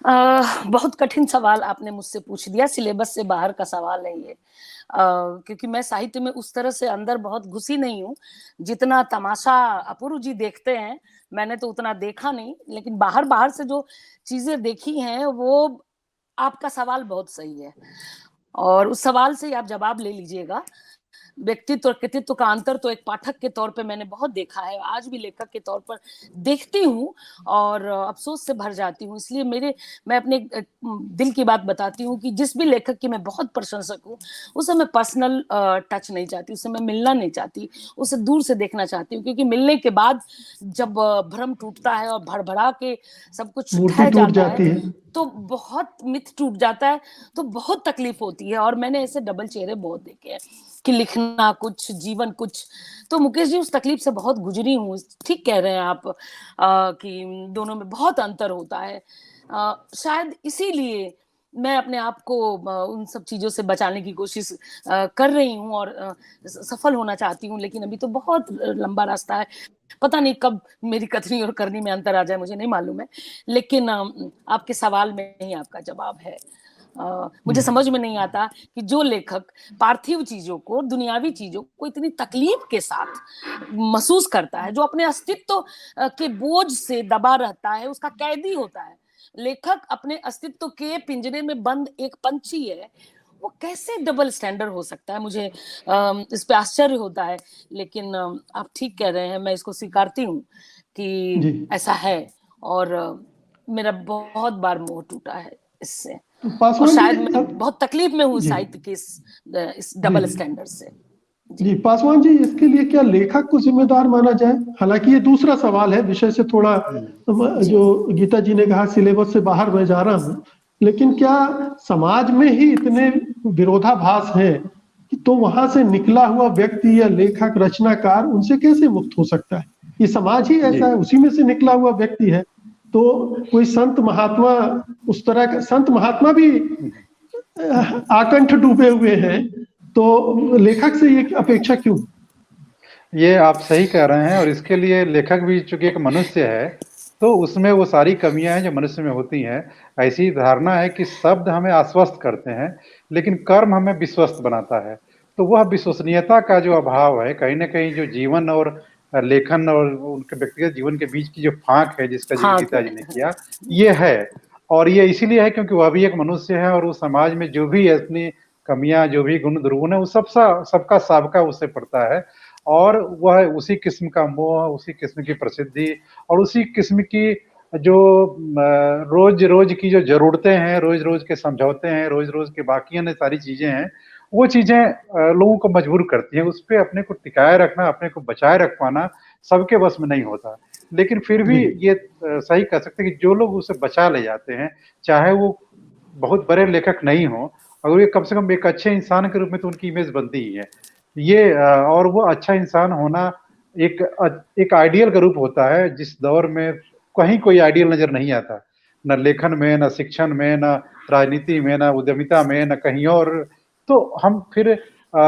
[SPEAKER 2] बहुत कठिन सवाल आपने मुझसे पूछ दिया, सिलेबस से बाहर का सवाल है ये। क्योंकि मैं साहित्य में उस तरह से अंदर बहुत घुसी नहीं हूँ, जितना तमाशा अपूर्व जी देखते हैं मैंने तो उतना देखा नहीं। लेकिन बाहर से जो चीजें देखी हैं, वो आपका सवाल बहुत सही है, और उस सवाल से आप जवाब ले लीजिएगा। व्यक्तित्व और कृतित्व का अंतर तो एक पाठक के तौर पे मैंने बहुत देखा है, आज भी लेखक के तौर पर देखती हूँ और अफसोस से भर जाती हूँ। इसलिए मैं अपने दिल की बात बताती हूँ कि जिस भी लेखक की मैं बहुत प्रशंसक हूँ, उसे मैं पर्सनल टच नहीं चाहती, उसे मैं मिलना नहीं चाहती, उसे दूर से देखना चाहती हूँ। क्योंकि मिलने के बाद जब भ्रम टूटता है और भड़बड़ा के सब कुछ ढह जाता है, तो बहुत मिथ टूट जाता है, तो बहुत तकलीफ होती है। और मैंने ऐसे डबल चेहरे बहुत देखे हैं कि लिखना कुछ, जीवन कुछ। तो मुकेश जी, उस तकलीफ से बहुत गुजरी हूँ। ठीक कह रहे हैं आप कि दोनों में बहुत अंतर होता है। शायद इसीलिए मैं अपने आप को उन सब चीजों से बचाने की कोशिश कर रही हूँ और सफल होना चाहती हूँ। लेकिन अभी तो बहुत लंबा रास्ता है, पता नहीं कब मेरी कथनी और करनी में अंतर आ जाए, मुझे नहीं मालूम है। लेकिन आपके सवाल में ही आपका जवाब है। मुझे समझ में नहीं आता कि जो लेखक पार्थिव चीजों को, दुनियावी चीजों को इतनी तकलीफ के साथ महसूस करता है, जो अपने अस्तित्व के बोझ से दबा रहता है, उसका कैदी होता है। लेखक अपने अस्तित्व के पिंजरे में बंद एक पंछी है, वो कैसे डबल स्टैंडर्ड हो सकता है? मुझे इस पे आश्चर्य होता है। लेकिन आप ठीक कह रहे हैं, मैं इसको स्वीकारती हूँ कि ऐसा है, और मेरा बहुत बार मोह टूटा है इससे, और शायद मैं बहुत तकलीफ में हूँ साहित्य के इस डबल स्टैंडर्ड से।
[SPEAKER 1] जी पासवान जी, इसके लिए क्या लेखक को जिम्मेदार माना जाए? हालांकि ये दूसरा सवाल है, विषय से थोड़ा, जो गीता जी ने कहा सिलेबस से बाहर मैं जा रहा हूँ, लेकिन क्या समाज में ही इतने विरोधाभास हैं तो वहां से निकला हुआ व्यक्ति या लेखक रचनाकार उनसे कैसे मुक्त हो सकता है? ये समाज ही ऐसा है, उसी में से निकला हुआ व्यक्ति है। तो कोई संत महात्मा, उस तरह का संत महात्मा भी आकंठ डूबे हुए हैं, तो लेखक से ये अपेक्षा क्यों?
[SPEAKER 3] ये आप सही कह रहे हैं, और इसके लिए लेखक भी चूंकि एक मनुष्य है, तो उसमें वो सारी कमियां हैं जो मनुष्य में होती हैं। ऐसी धारणा है कि शब्द हमें आश्वस्त करते हैं, लेकिन कर्म हमें विश्वस्त बनाता है। तो वह विश्वसनीयता का जो अभाव है, कहीं ना कहीं जो जीवन और लेखन और उनके व्यक्तिगत जीवन के बीच की जो फाक है, जिसका जिक्र गीता जी ने किया, ये है। और ये इसीलिए है क्योंकि वह भी एक मनुष्य है, और उस समाज में जो भी अपनी कमियां, जो भी गुण दुर्गुण है, वो सबका साबका उससे पड़ता है। और वह उसी किस्म का मोह, उसी किस्म की प्रसिद्धि और उसी किस्म की जो रोज रोज की जो जरूरतें हैं, रोज रोज के समझौते हैं, रोज रोज के बाकी अन्य सारी चीजें हैं, वो चीजें लोगों को मजबूर करती हैं। उस पर अपने को टिकाए रखना, अपने को बचाए रख पाना सबके बस में नहीं होता। लेकिन फिर भी ये सही कह सकते हैं कि जो लोग उसे बचा ले जाते हैं, चाहे वो बहुत बड़े लेखक नहीं हो, अगर ये कम से कम एक अच्छे इंसान के रूप में तो उनकी इमेज बनती ही है। ये और वो अच्छा इंसान होना एक आइडियल का रूप होता है, जिस दौर में कहीं कोई आइडियल नजर नहीं आता, न लेखन में, न शिक्षण में, न राजनीति में, न उद्यमिता में, न कहीं और। तो हम फिर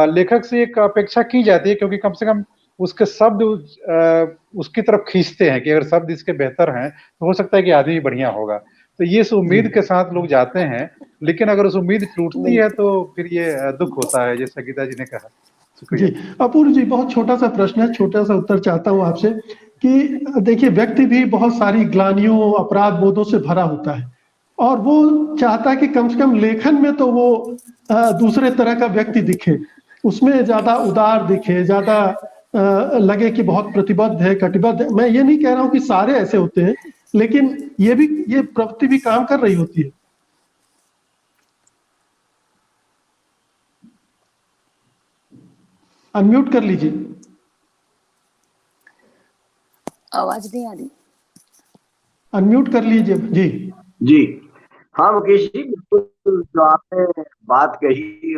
[SPEAKER 3] लेखक से एक अपेक्षा की जाती है, क्योंकि कम से कम उसके शब्द उसकी तरफ खींचते हैं कि अगर शब्द इसके बेहतर हैं तो हो सकता है कि आदमी बढ़िया होगा। तो ये इस उम्मीद के साथ लोग जाते हैं, लेकिन अगर उस उम्मीद टूटती है तो फिर ये दुख होता है, जैसा गीता जी ने कहा।
[SPEAKER 1] जी अपूर्व जी, बहुत छोटा सा प्रश्न है, छोटा सा उत्तर चाहता हूं आपसे कि देखिए, व्यक्ति भी बहुत सारी ग्लानियों, अपराध बोधों से भरा होता है, और वो चाहता है कि कम से कम लेखन में तो वो दूसरे तरह का व्यक्ति दिखे, उसमें ज्यादा उदार दिखे, ज्यादा लगे कि बहुत प्रतिबद्ध है, कटिबद्ध है। मैं ये नहीं कह रहा हूं कि सारे ऐसे होते हैं, लेकिन ये प्रवृत्ति भी काम कर रही होती है। अनम्यूट कर लीजिए।
[SPEAKER 2] आवाज नहीं आ रही।
[SPEAKER 1] अनम्यूट कर लीजिए जी।
[SPEAKER 4] जी हाँ मुकेश जी, बिल्कुल जो आपने बात कही,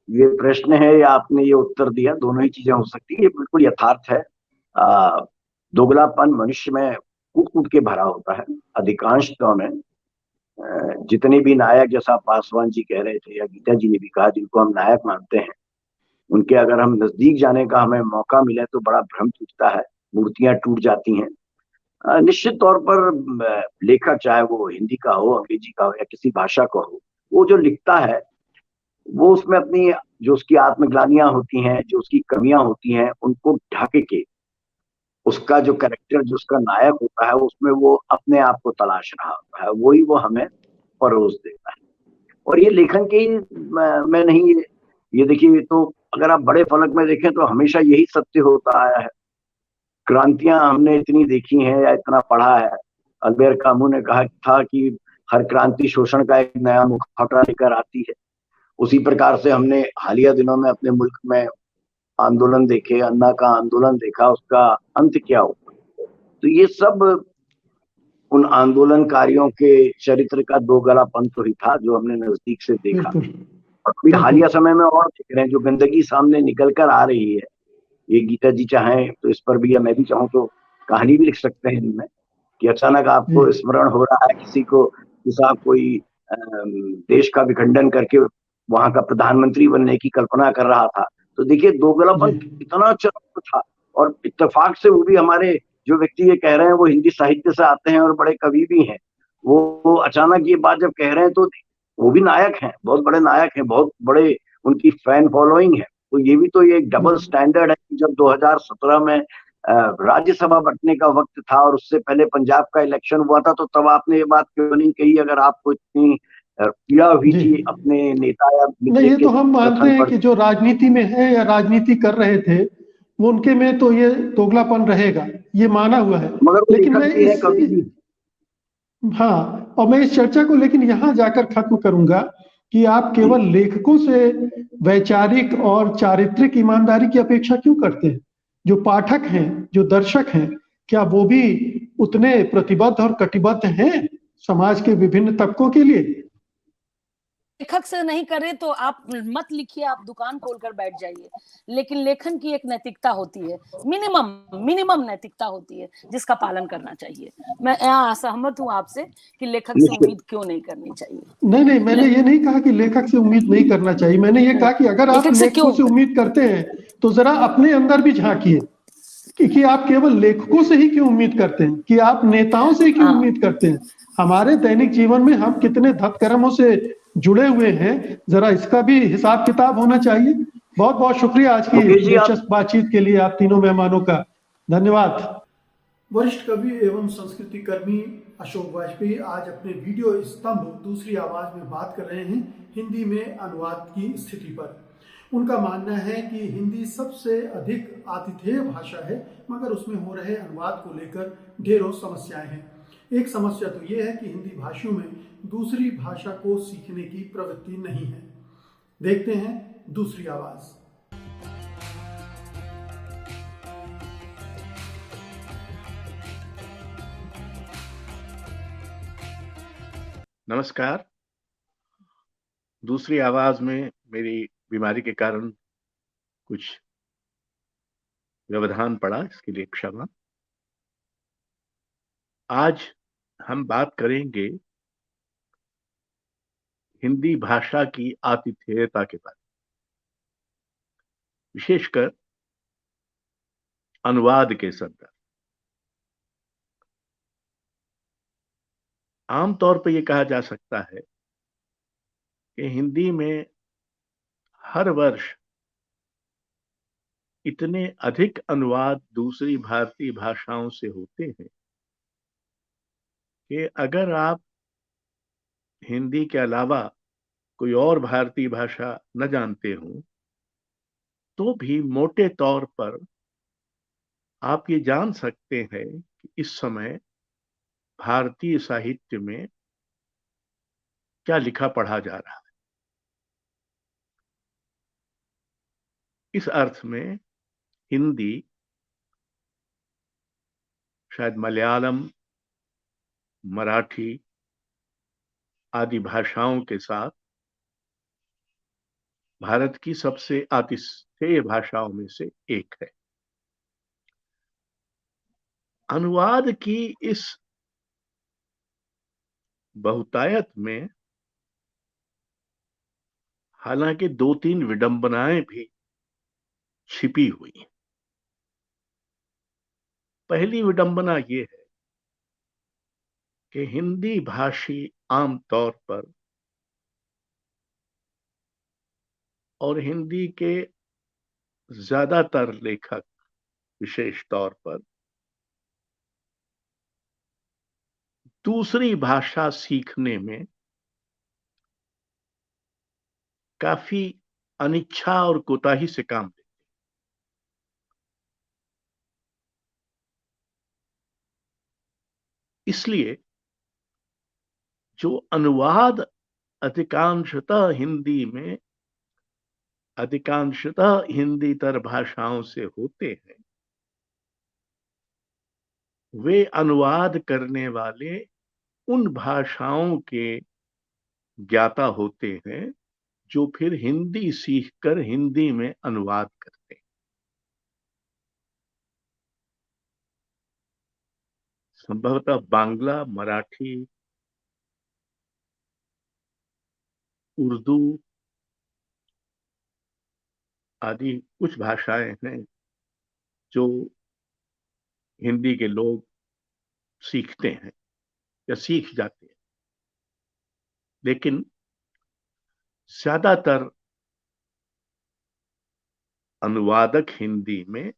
[SPEAKER 4] ये प्रश्न है या आपने ये उत्तर दिया, दोनों ही चीजें हो सकती है। ये बिल्कुल यथार्थ है। दोगलापन मनुष्य में कूट कूट के भरा होता है अधिकांशतः में। जितने भी नायक, जैसा पासवान जी कह रहे थे या गीता जी ने भी कहा, जिनको हम नायक मानते हैं, उनके अगर हम नजदीक जाने का हमें मौका मिले तो बड़ा भ्रम टूटता है, मूर्तियां टूट जाती हैं। निश्चित तौर पर लेखक, चाहे वो हिंदी का हो, अंग्रेजी का हो या किसी भाषा का हो, वो जो लिखता है वो उसमें अपनी जो उसकी आत्मग्लानियां होती हैं, जो उसकी कमियां होती हैं, उनको ढक के उसका जो कैरेक्टर, जो उसका नायक होता है, उसमें वो अपने आप को तलाश रहा होता है, वही वो हमें परोस देता है। और ये लेखन के ही मैं नहीं, ये देखिए, तो अगर आप बड़े फलक में देखें तो हमेशा यही सत्य होता आया है। क्रांतियां हमने इतनी देखी हैं या इतना पढ़ा है। अल्बेर कामू ने कहा था कि हर क्रांति शोषण का एक नया मुखौटा लेकर आती है। उसी प्रकार से हमने हालिया दिनों में अपने मुल्क में आंदोलन देखे, अन्ना का आंदोलन देखा, उसका अंत क्या हुआ। तो ये सब उन आंदोलनकारियों के चरित्र का दोगलापन तो ही था, जो हमने नजदीक से देखा। और अभी हालिया समय में और देख रहे हैं, जो गंदगी सामने निकल कर आ रही है। ये गीता जी चाहें तो इस पर भी, या मैं भी चाहूं तो कहानी भी लिख सकते हैं इनमें, कि अचानक आपको स्मरण हो रहा है किसी को, किसा कोई देश का विखंडन करके वहां का प्रधानमंत्री बनने की कल्पना कर रहा था। तो देखिए, दोगलापन इतना चरम था। और इत्तेफाक से वो भी हमारे जो व्यक्ति ये कह रहे हैं वो हिंदी साहित्य से आते हैं और बड़े कवि भी हैं, वो अचानक ये बात जब कह रहे हैं तो वो भी नायक हैं, बहुत बड़े नायक हैं, बहुत बड़े उनकी फैन फॉलोइंग है। तो ये भी तो ये एक डबल स्टैंडर्ड है कि जब 2017 में राज्यसभा बंटने का वक्त था और उससे पहले पंजाब का इलेक्शन हुआ था, तो तब आपने ये बात क्यों नहीं कही, अगर आपको इतनी पीड़ा हुई थी अपने नेता या
[SPEAKER 1] नहीं, ये तो हम मानते हैं कि जो राजनीति में है या राजनीति कर रहे थे, वो उनके में तो ये दोगलापन रहेगा, ये माना हुआ है। लेकिन मैं हाँ, और मैं इस चर्चा को लेकिन यहाँ जाकर खत्म करूंगा कि आप केवल लेखकों से वैचारिक और चारित्रिक ईमानदारी की अपेक्षा क्यों करते हैं? जो पाठक हैं, जो दर्शक हैं, क्या वो भी उतने प्रतिबद्ध और कटिबद्ध हैं समाज के विभिन्न तबकों के लिए?
[SPEAKER 2] लेखक से नहीं करे तो आप मत लिखिए, आप दुकान खोलकर बैठ जाइए, लेकिन लेखन की एक नैतिकता होती है, मिनिमम नैतिकता होती है जिसका पालन करना चाहिए। मैं यहाँ असहमत हूँ आपसे कि लेखक से
[SPEAKER 4] निश्चित
[SPEAKER 2] उम्मीद क्यों नहीं करनी चाहिए।
[SPEAKER 1] नहीं नहीं, मैंने ये नहीं कहा कि लेखक से उम्मीद नहीं करना चाहिए, मैंने ये कहा कि अगर आप
[SPEAKER 2] लेखक से
[SPEAKER 1] लेखकों
[SPEAKER 2] क्यों?
[SPEAKER 1] से उम्मीद करते हैं तो जरा अपने अंदर भी झांकिए कि आप केवल लेखकों से ही क्यों उम्मीद करते हैं, कि आप नेताओं से ही क्यों
[SPEAKER 2] हाँ।
[SPEAKER 1] उम्मीद करते हैं। हमारे दैनिक जीवन में हम कितने धत्कर्मों से जुड़े हुए हैं, जरा इसका भी हिसाब किताब होना चाहिए। बहुत बहुत शुक्रिया आज की
[SPEAKER 4] मुकेश जी, आप
[SPEAKER 1] दिलचस्प बातचीत के लिए आप तीनों मेहमानों का धन्यवाद। वरिष्ठ कवि एवं संस्कृति कर्मी अशोक वाजपेयी आज अपने वीडियो स्तंभ दूसरी आवाज में बात कर रहे हैं हिंदी में अनुवाद की स्थिति पर। उनका मानना है कि हिंदी सबसे अधिक आतिथेय भाषा है, मगर उसमें हो रहे अनुवाद को लेकर ढेरों समस्याएं हैं। एक समस्या तो ये है कि हिंदी भाषियों में दूसरी भाषा को सीखने की प्रवृत्ति नहीं है। देखते हैं दूसरी आवाज।
[SPEAKER 5] नमस्कार। दूसरी आवाज में मेरी बीमारी के कारण कुछ व्यवधान पड़ा, इसके लिए क्षमा। आज हम बात करेंगे हिंदी भाषा की आतिथेयता के बारे में, विशेषकर अनुवाद के संदर्भ। आमतौर पर यह कहा जा सकता है कि हिंदी में हर वर्ष इतने अधिक अनुवाद दूसरी भारतीय भाषाओं से होते हैं कि अगर आप हिंदी के अलावा कोई और भारतीय भाषा न जानते हो तो भी मोटे तौर पर आप ये जान सकते हैं कि इस समय भारतीय साहित्य में क्या लिखा पढ़ा जा रहा है। इस अर्थ में हिंदी शायद मलयालम, मराठी आदि भाषाओं के साथ भारत की सबसे आतिथेय भाषाओं में से एक है। अनुवाद की इस बहुतायत में हालांकि दो तीन विडंबनाएं भी छिपी हुई हैं। पहली विडंबना ये है कि हिंदी भाषी आमतौर पर और हिंदी के ज्यादातर लेखक विशेष तौर पर दूसरी भाषा सीखने में काफी अनिच्छा और कोताही से काम लेते हैं। इसलिए जो अनुवाद अधिकांशतः हिंदीतर भाषाओं से होते हैं, वे अनुवाद करने वाले उन भाषाओं के ज्ञाता होते हैं जो फिर हिंदी सीखकर हिंदी में अनुवाद करते हैं। संभवतः बांग्ला, मराठी, उर्दू आदि कुछ भाषाएं हैं जो हिंदी के लोग सीखते हैं या सीख जाते हैं, लेकिन ज्यादातर अनुवादक हिंदी में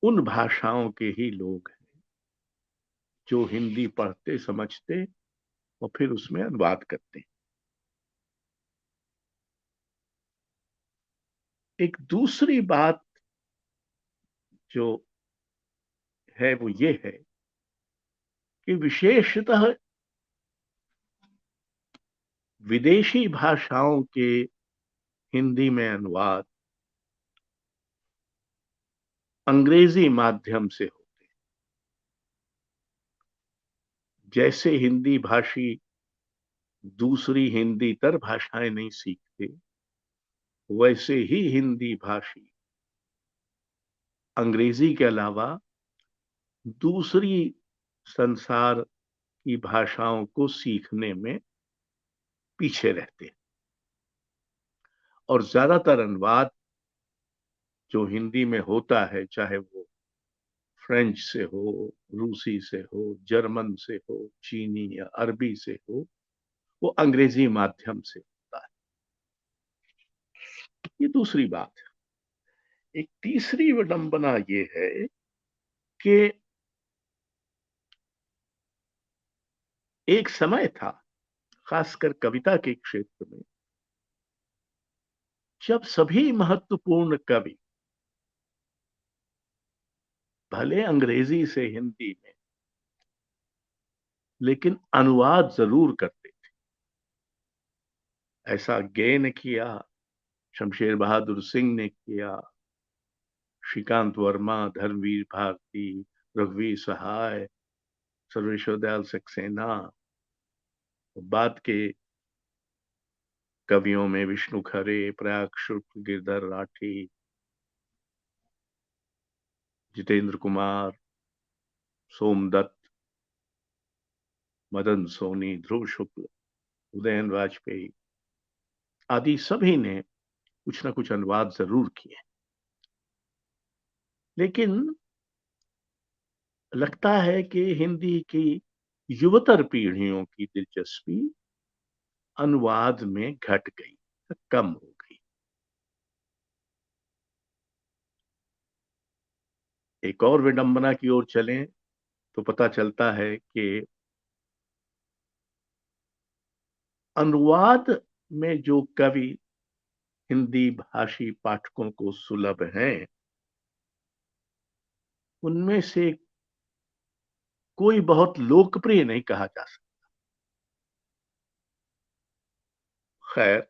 [SPEAKER 5] उन भाषाओं के ही लोग हैं जो हिंदी पढ़ते समझते और फिर उसमें अनुवाद करते हैं। एक दूसरी बात जो है वो ये है कि विशेषतः विदेशी भाषाओं के हिंदी में अनुवाद अंग्रेजी माध्यम से होते हैं। जैसे हिंदी भाषी दूसरी हिंदीतर भाषाएं नहीं सीखते, वैसे ही हिंदी भाषी अंग्रेजी के अलावा दूसरी संसार की भाषाओं को सीखने में पीछे रहते हैं। और ज्यादातर अनुवाद जो हिंदी में होता है, चाहे वो फ्रेंच से हो, रूसी से हो, जर्मन से हो, चीनी या अरबी से हो, वो अंग्रेजी माध्यम से होता है। ये दूसरी बात है। एक तीसरी विडंबना ये है कि एक समय था, खासकर कविता के क्षेत्र में, जब सभी महत्वपूर्ण कवि भले अंग्रेजी से हिंदी में, लेकिन अनुवाद जरूर करते थे। ऐसा गे ने किया, शमशेर बहादुर सिंह ने किया, श्रीकांत वर्मा, धर्मवीर भारती, रघुवीर सहाय, सर्वेश्वर दयाल सक्सेना, बाद के कवियों में विष्णु खरे, प्रयाग शुक्ल, गिरधर राठी, जितेंद्र कुमार, सोमदत्त, मदन सोनी, ध्रुव शुक्ल, उदयन वाजपेयी आदि सभी ने कुछ ना कुछ अनुवाद जरूर किए। लेकिन लगता है कि हिंदी की युवतर पीढ़ियों की दिलचस्पी अनुवाद में घट गई, कम हो गई। एक और विडंबना की ओर चलें तो पता चलता है कि अनुवाद में जो कवि हिंदी भाषी पाठकों को सुलभ हैं, उनमें से कोई बहुत लोकप्रिय नहीं कहा जा सकता। खैर,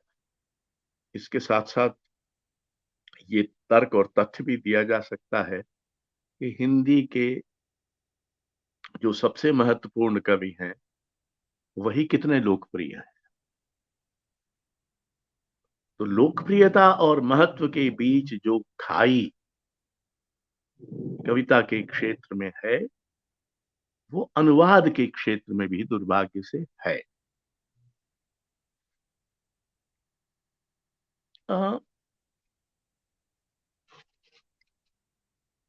[SPEAKER 5] इसके साथ साथ ये तर्क और तथ्य भी दिया जा सकता है कि हिंदी के जो सबसे महत्वपूर्ण कवि हैं, वही कितने लोकप्रिय हैं। तो लोकप्रियता और महत्व के बीच जो खाई कविता के क्षेत्र में है, वो अनुवाद के क्षेत्र में भी दुर्भाग्य से है।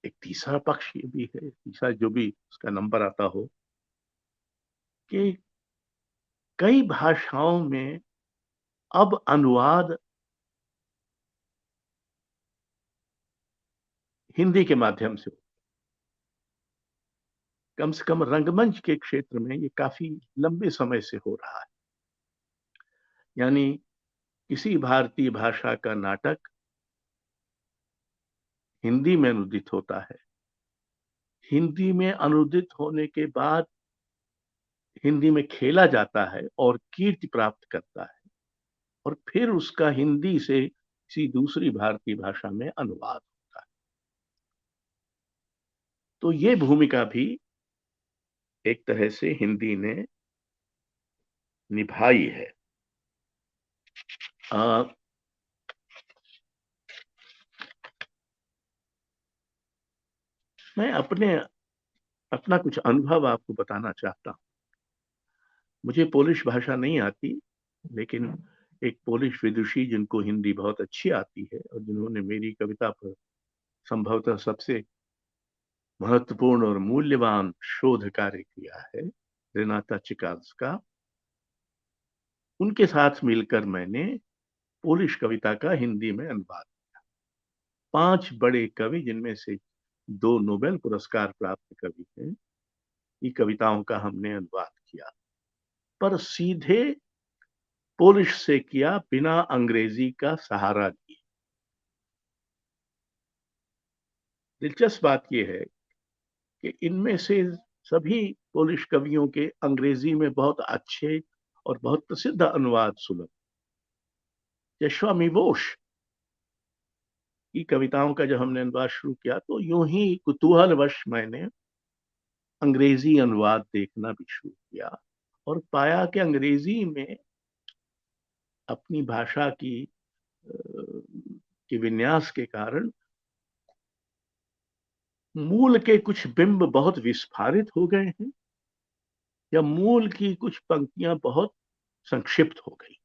[SPEAKER 5] एक तीसरा पक्ष ये भी है, तीसरा जो भी उसका नंबर आता हो, कि कई भाषाओं में अब अनुवाद हिंदी के माध्यम से, कम से कम रंगमंच के क्षेत्र में ये काफी लंबे समय से हो रहा है। यानी किसी भारतीय भाषा का नाटक हिंदी में अनुदित होता है, हिंदी में अनुदित होने के बाद हिंदी में खेला जाता है और कीर्ति प्राप्त करता है, और फिर उसका हिंदी से किसी दूसरी भारतीय भाषा में अनुवाद होता है। तो ये भूमिका भी एक तरह से हिंदी ने निभाई है। मैं अपना कुछ अनुभव आपको बताना चाहता हूं। मुझे पोलिश भाषा नहीं आती, लेकिन एक पोलिश विदुषी जिनको हिंदी बहुत अच्छी आती है और जिन्होंने मेरी कविता पर संभवतः सबसे महत्वपूर्ण और मूल्यवान शोध कार्य किया है, रेनाता चिकाल्स्का, उनके साथ मिलकर मैंने पोलिश कविता का हिंदी में अनुवाद किया। 5 बड़े कवि, जिनमें से 2 नोबेल पुरस्कार प्राप्त कवि हैं, की कविताओं का हमने अनुवाद किया, पर सीधे पोलिश से किया, बिना अंग्रेजी का सहारा लिए। दिलचस्प बात यह है कि इनमें से सभी पोलिश कवियों के अंग्रेजी में बहुत अच्छे और बहुत प्रसिद्ध अनुवाद सुलभ। यशवा मिवोश की कविताओं का जब हमने अनुवाद शुरू किया, तो यूं ही कुतूहलवश मैंने अंग्रेजी अनुवाद देखना भी शुरू किया और पाया कि अंग्रेजी में अपनी भाषा की विन्यास के कारण मूल के कुछ बिंब बहुत विस्फारित हो गए हैं, या मूल की कुछ पंक्तियां बहुत संक्षिप्त हो गई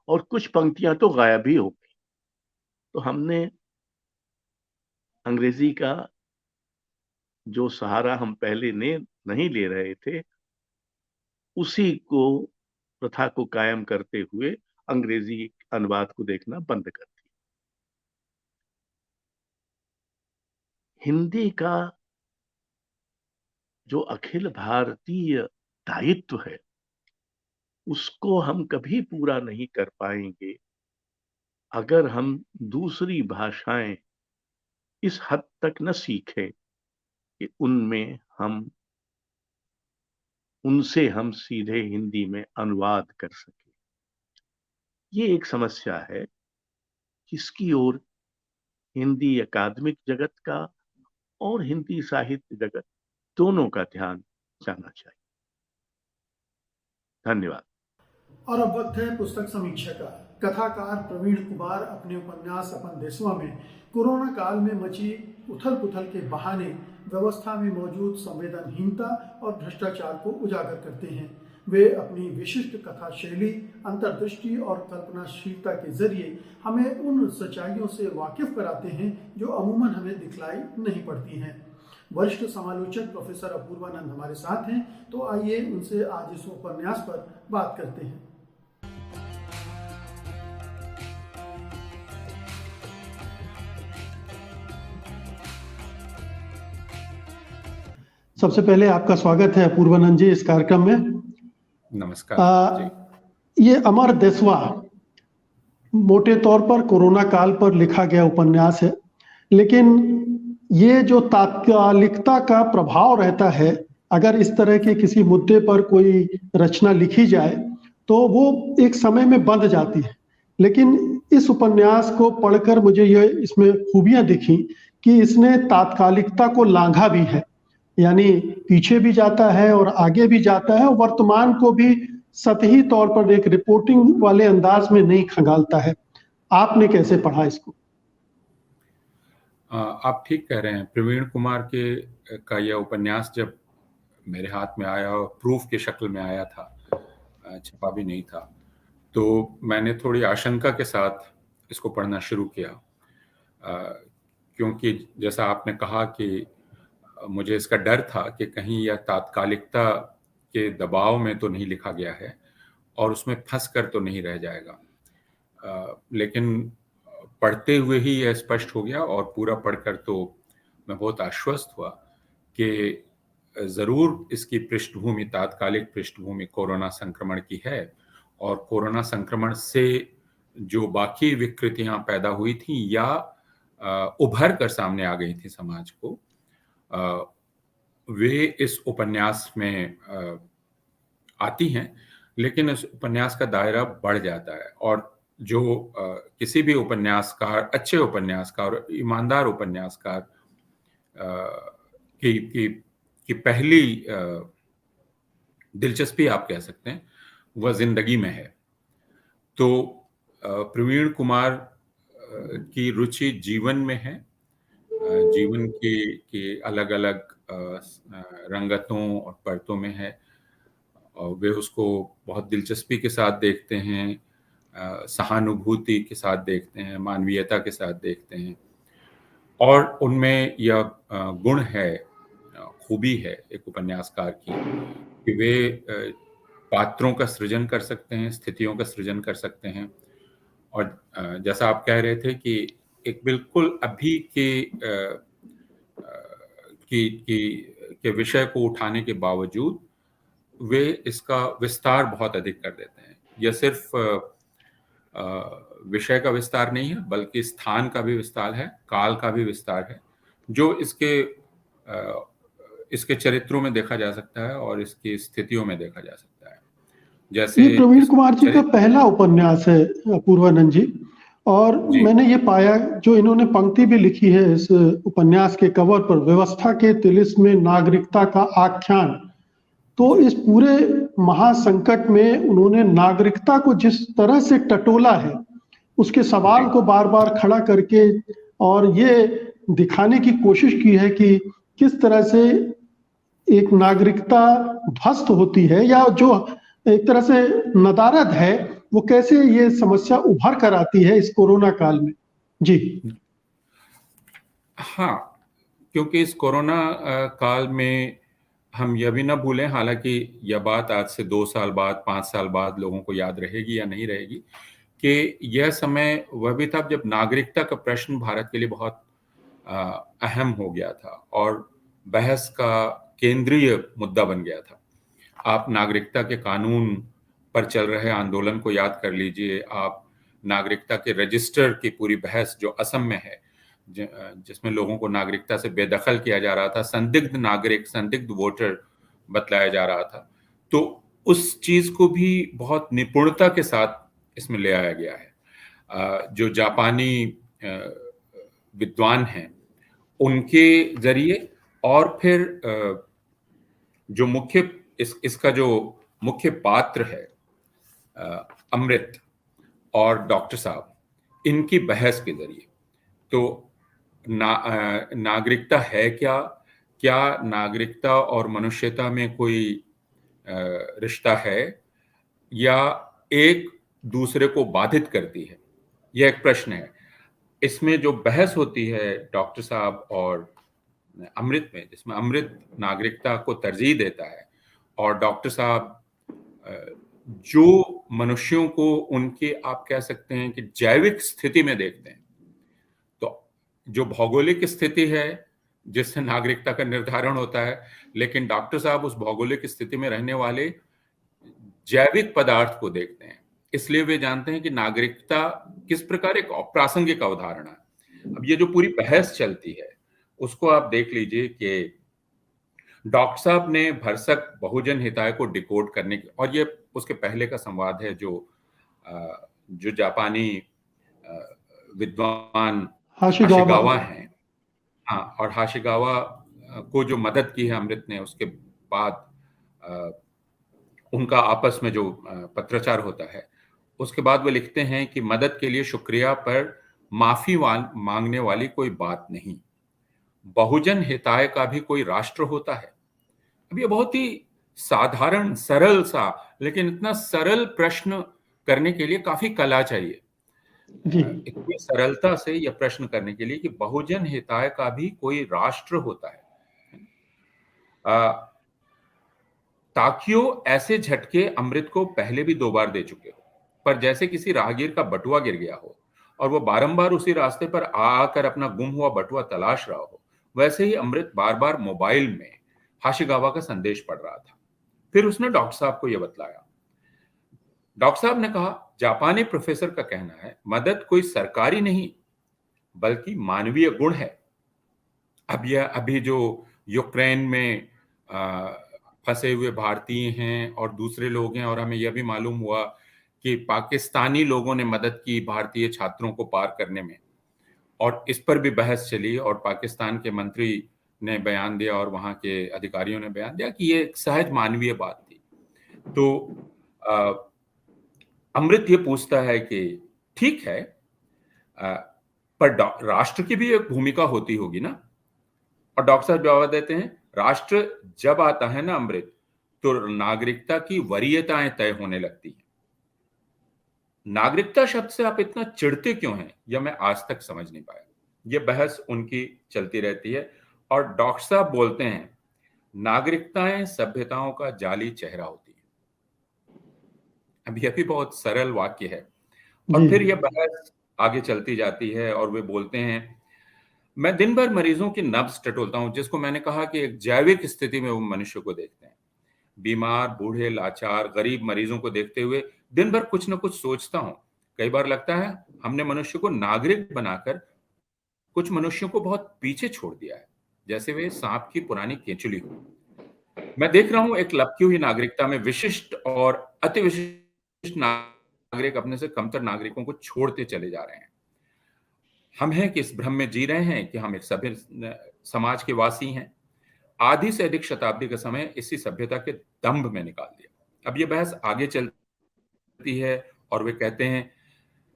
[SPEAKER 5] और कुछ पंक्तियां तो गायब ही हो गई। तो हमने अंग्रेजी का जो सहारा हम पहले ने नहीं ले रहे थे, उसी को प्रथा को कायम करते हुए अंग्रेजी अनुवाद को देखना बंद कर दिया। हिंदी का जो अखिल भारतीय दायित्व है, उसको हम कभी पूरा नहीं कर पाएंगे अगर हम दूसरी भाषाएं इस हद तक न सीखें कि उनसे हम सीधे हिंदी में अनुवाद कर सकें। ये एक समस्या है जिसकी ओर हिंदी अकादमिक जगत का और हिंदी साहित्य जगत दोनों का ध्यान जाना चाहिए। धन्यवाद।
[SPEAKER 1] और अब वक्त है पुस्तक समीक्षा का। कथाकार प्रवीण कुमार अपने उपन्यास अपन देशवा में कोरोना काल में मची उथल पुथल के बहाने व्यवस्था में मौजूद संवेदनहीनता और भ्रष्टाचार को उजागर करते हैं। वे अपनी विशिष्ट कथा शैली, अंतर्दृष्टि और कल्पनाशीलता के जरिए हमें उन सच्चाइयों से वाकिफ कराते हैं जो अमूमन हमें दिखलाई नहीं पड़ती हैं। वरिष्ठ समालोचक प्रोफेसर अपूर्वानंद हमारे साथ हैं, तो आइए उनसे आज इस उपन्यास पर बात करते हैं। सबसे पहले आपका स्वागत है अपूर्वानंद जी इस कार्यक्रम में।
[SPEAKER 6] नमस्कार।
[SPEAKER 1] ये अमर देशवा मोटे तौर पर कोरोना काल पर लिखा गया उपन्यास है, लेकिन ये जो तात्कालिकता का प्रभाव रहता है, अगर इस तरह के किसी मुद्दे पर कोई रचना लिखी जाए तो वो एक समय में बंध जाती है। लेकिन इस उपन्यास को पढ़कर मुझे ये इसमें खूबियां दिखी कि इसने तात्कालिकता को लांघा भी है, यानी पीछे भी जाता है और आगे भी जाता है, और वर्तमान को भी सतही तौर पर एक रिपोर्टिंग वाले अंदाज में नहीं खंगालता है। आपने कैसे पढ़ा इसको?
[SPEAKER 6] आप ठीक कह रहे हैं। प्रवीण कुमार का यह उपन्यास जब मेरे हाथ में आया और प्रूफ की शक्ल में आया था, छपा भी नहीं था, तो मैंने थोड़ी आशंका के साथ इसको पढ़ना शुरू किया, क्योंकि जैसा आपने कहा कि मुझे इसका डर था कि कहीं यह तात्कालिकता के दबाव में तो नहीं लिखा गया है और उसमें फंस कर तो नहीं रह जाएगा। लेकिन पढ़ते हुए ही यह स्पष्ट हो गया, और पूरा पढ़कर तो मैं बहुत आश्वस्त हुआ कि ज़रूर इसकी पृष्ठभूमि, तात्कालिक पृष्ठभूमि कोरोना संक्रमण की है, और कोरोना संक्रमण से जो बाकी विकृतियां पैदा हुई थी या उभर कर सामने आ गई थी समाज को, वे इस उपन्यास में आती हैं, लेकिन इस उपन्यास का दायरा बढ़ जाता है। और जो किसी भी उपन्यासकार, अच्छे उपन्यासकार और ईमानदार उपन्यासकार की पहली दिलचस्पी आप कह सकते हैं, वह जिंदगी में है। तो प्रवीण कुमार की रुचि जीवन में है, जीवन की अलग अलग रंगतों और परतों में है, और वे उसको बहुत दिलचस्पी के साथ देखते हैं, सहानुभूति के साथ देखते हैं, मानवीयता के साथ देखते हैं, और उनमें यह गुण है, खूबी है एक उपन्यासकार की, कि वे पात्रों का सृजन कर सकते हैं, स्थितियों का सृजन कर सकते हैं। और जैसा आप कह रहे थे कि एक बिल्कुल अभी के विषय को उठाने के बावजूद वे इसका विस्तार बहुत अधिक कर देते हैं। यह सिर्फ विषय का विस्तार नहीं है, बल्कि स्थान का भी विस्तार है, काल का भी विस्तार है, जो इसके चरित्रों में देखा जा सकता है और इसकी स्थितियों में देखा जा सकता है। जैसे
[SPEAKER 1] ये प्रवीण कुमार जी का पहला उपन्यास है अपूर्वानंद जी, और मैंने ये पाया, जो इन्होंने पंक्ति भी लिखी है इस उपन्यास के कवर पर, व्यवस्था के तिलिस्म में नागरिकता का आख्यान, तो इस पूरे महासंकट में उन्होंने नागरिकता को जिस तरह से टटोला है, उसके सवाल को बार बार खड़ा करके और ये दिखाने की कोशिश की है कि किस तरह से एक नागरिकता ध्वस्त होती है, या जो एक तरह से नदारद है वो कैसे ये समस्या उभर कर आती है इस कोरोना काल में। जी
[SPEAKER 6] हाँ, क्योंकि इस कोरोना काल में हम यह भी ना भूलें, हालांकि यह बात आज से 2 साल बाद, 5 साल बाद लोगों को याद रहेगी या नहीं रहेगी, कि यह समय वह भी था जब नागरिकता का प्रश्न भारत के लिए बहुत अहम हो गया था और बहस का केंद्रीय मुद्दा बन गया था। आप नागरिकता के कानून पर चल रहे आंदोलन को याद कर लीजिए, आप नागरिकता के रजिस्टर की पूरी बहस जो असम में है, जिसमें लोगों को नागरिकता से बेदखल किया जा रहा था, संदिग्ध नागरिक, संदिग्ध वोटर बतलाया जा रहा था, तो उस चीज को भी बहुत निपुणता के साथ इसमें ले आया गया है। जो जापानी विद्वान हैं उनके जरिए, और फिर जो मुख्य इसका जो मुख्य पात्र है अमृत और डॉक्टर साहब, इनकी बहस के जरिए, तो नागरिकता है क्या, क्या नागरिकता और मनुष्यता में कोई रिश्ता है या एक दूसरे को बाधित करती है, यह एक प्रश्न है। इसमें जो बहस होती है डॉक्टर साहब और अमृत में, जिसमें अमृत नागरिकता को तरजीह देता है और डॉक्टर साहब जो मनुष्यों को उनके, आप कह सकते हैं कि जैविक स्थिति में देखते हैं, तो जो भौगोलिक स्थिति है जिससे नागरिकता का निर्धारण होता है, लेकिन डॉक्टर साहब उस भौगोलिक स्थिति में रहने वाले जैविक पदार्थ को देखते हैं। इसलिए वे जानते हैं कि नागरिकता किस प्रकार एक अप्रासंगिक अवधारणा है। अब ये जो पूरी बहस चलती है उसको आप देख लीजिए कि डॉक्टर साहब ने भरसक बहुजन हिताय को डिकोड करने की, और ये उसके पहले का संवाद है जो जापानी विद्वान हाशिगावा हैं, हाँ, और हाशिगावा को जो मदद की है अमृत ने, उसके बाद उनका आपस में जो पत्राचार होता है, उसके बाद वो लिखते हैं कि मदद के लिए शुक्रिया पर माफी मांगने वाली कोई बात नहीं, बहुजन हिताय का भी कोई राष्ट्र होता है। अब ये बहुत ही साधारण सरल सा, लेकिन इतना सरल प्रश्न करने के लिए काफी कला चाहिए, इतनी सरलता से यह प्रश्न करने के लिए कि बहुजन हिताय का भी कोई राष्ट्र होता है। ताकियो ऐसे झटके अमृत को पहले भी 2 बार दे चुके हो, पर जैसे किसी राहगीर का बटुआ गिर गया हो और वो बारंबार उसी रास्ते पर आकर अपना गुम हुआ बटुआ तलाश रहा हो, वैसे ही अमृत बार बार मोबाइल में हाशिगावा का संदेश पढ़ रहा था। फिर उसने डॉक्टर साहब को यह बतलाया। डॉक्टर साहब ने कहा, जापानी प्रोफेसर का कहना है, मदद कोई सरकारी नहीं बल्कि मानवीय गुण है। अब यह अभी जो यूक्रेन में फंसे हुए भारतीय हैं और दूसरे लोग हैं, और हमें यह भी मालूम हुआ कि पाकिस्तानी लोगों ने मदद की भारतीय छात्रों को पार करने में, और इस पर भी बहस चली और पाकिस्तान के मंत्री ने बयान दिया और वहां के अधिकारियों ने बयान दिया कि ये एक सहज मानवीय बात थी। तो अमृत ये पूछता है कि ठीक है, पर राष्ट्र की भी एक भूमिका होती होगी ना? और डॉक्टर साहब जवाब देते हैं, राष्ट्र जब आता है ना अमृत, तो नागरिकता की वरीयताएं तय होने लगती हैं। नागरिकता शब्द से आप इतना चिढ़ते क्यों हैं, यह मैं आज तक समझ नहीं पाया। यह बहस उनकी चलती रहती है और डॉक्टर साहब बोलते हैं, नागरिकताएं सभ्यताओं का जाली चेहरा होती है। अब यह भी बहुत सरल वाक्य है, और फिर यह बहस आगे चलती जाती है और वे बोलते हैं, मैं दिन भर मरीजों की नब्ज टटोलता हूं, जिसको मैंने कहा कि एक जैविक स्थिति में वो मनुष्य को देखते हैं। बीमार, बूढ़े, लाचार, गरीब मरीजों को देखते हुए दिन भर कुछ न कुछ सोचता हूं। कई बार लगता है हमने मनुष्य को नागरिक बनाकर कुछ मनुष्यों को बहुत पीछे छोड़ दिया है, जैसे वे सांप की पुरानी केंचुली हो। मैं देख रहा हूं एक लपकी हुई नागरिकता में विशिष्ट और अति विशिष्ट नागरिक अपने से कमतर नागरिकों को छोड़ते चले जा रहे हैं। हम हैं कि इस भ्रम में जी रहे हैं कि हम एक सभ्य समाज के वासी हैं। आधी से अधिक शताब्दी का समय इसी सभ्यता के दंभ में निकाल दिया। अब ये बहस आगे चलती है और वे कहते हैं,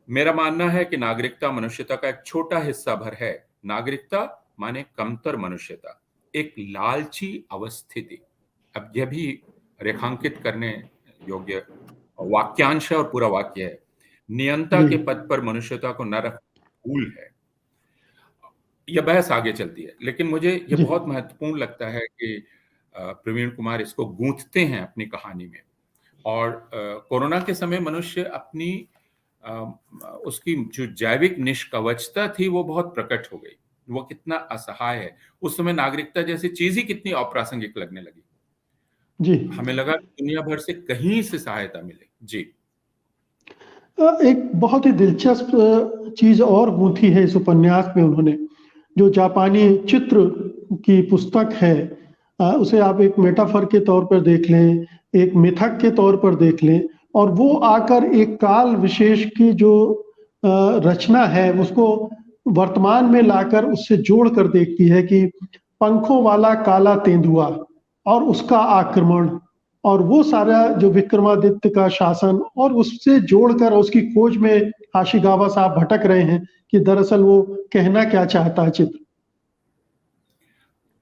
[SPEAKER 6] मेरा मानना है कि नागरिकता मनुष्यता का एक छोटा हिस्सा भर है। नागरिकता माने कमतर मनुष्यता, एक लालची अवस्थिति। अब यह भी रेखांकित करने योग्य वाक्यांश है और पूरा वाक्य है। नियंता के पद पर मनुष्यता को न रख भूल है। यह बहस आगे चलती है, लेकिन मुझे यह बहुत महत्वपूर्ण लगता है कि प्रवीण कुमार इसको गूंथते हैं अपनी कहानी में। और कोरोना के समय मनुष्य अपनी उसकी जो जैविक निष्कवचता थी वो बहुत प्रकट हो गई। वो कितना असहाय है। उस समय नागरिकता जैसी चीज ही कितनी अप्रासंगिक लगने लगी।
[SPEAKER 1] जी,
[SPEAKER 6] हमें लगा कि दुनिया भर से कहीं से सहायता मिले। जी,
[SPEAKER 1] एक बहुत ही दिलचस्प चीज और गूंथी है इस उपन्यास में उन्होंने, जो जापानी चित्र की पुस्तक है, उसे आप एक मेटाफर के तौर पर देख लें, एक मिथक के तौर पर देख लें, और वो आकर एक काल विशेष की जो रचना है उसको वर्तमान में लाकर उससे जोड़ कर देखती है कि पंखों वाला काला तेंदुआ और उसका आक्रमण और वो सारा जो विक्रमादित्य का शासन, और उससे जोड़कर उसकी खोज में हाशिगावा साहब भटक रहे हैं कि दरअसल वो कहना क्या चाहता है चित्र।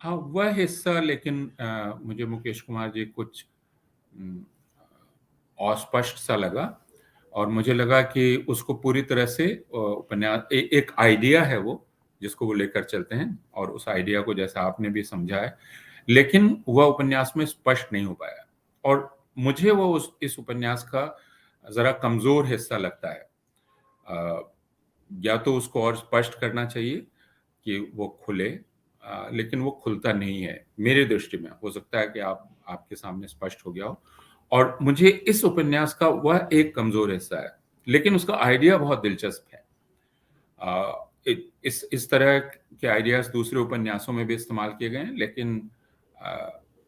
[SPEAKER 6] हाँ, वह हिस्सा लेकिन मुझे मुकेश कुमार जी कुछ अस्पष्ट सा लगा, और मुझे लगा कि उसको पूरी तरह से उपन्यास एक आइडिया है वो जिसको वो लेकर चलते हैं, और उस आइडिया को जैसा आपने भी समझा है, लेकिन वह उपन्यास में स्पष्ट नहीं हो पाया। और मुझे वो इस उपन्यास का जरा कमजोर हिस्सा लगता है। या तो उसको और स्पष्ट करना चाहिए कि वो खुले, लेकिन वो खुलता नहीं है मेरी दृष्टि में। हो सकता है कि आपके सामने स्पष्ट हो गया हो। और मुझे इस उपन्यास का वह एक कमजोर हिस्सा है, लेकिन उसका आइडिया बहुत दिलचस्प है। इस तरह के आइडियाज दूसरे उपन्यासों में भी इस्तेमाल किए गए हैं, लेकिन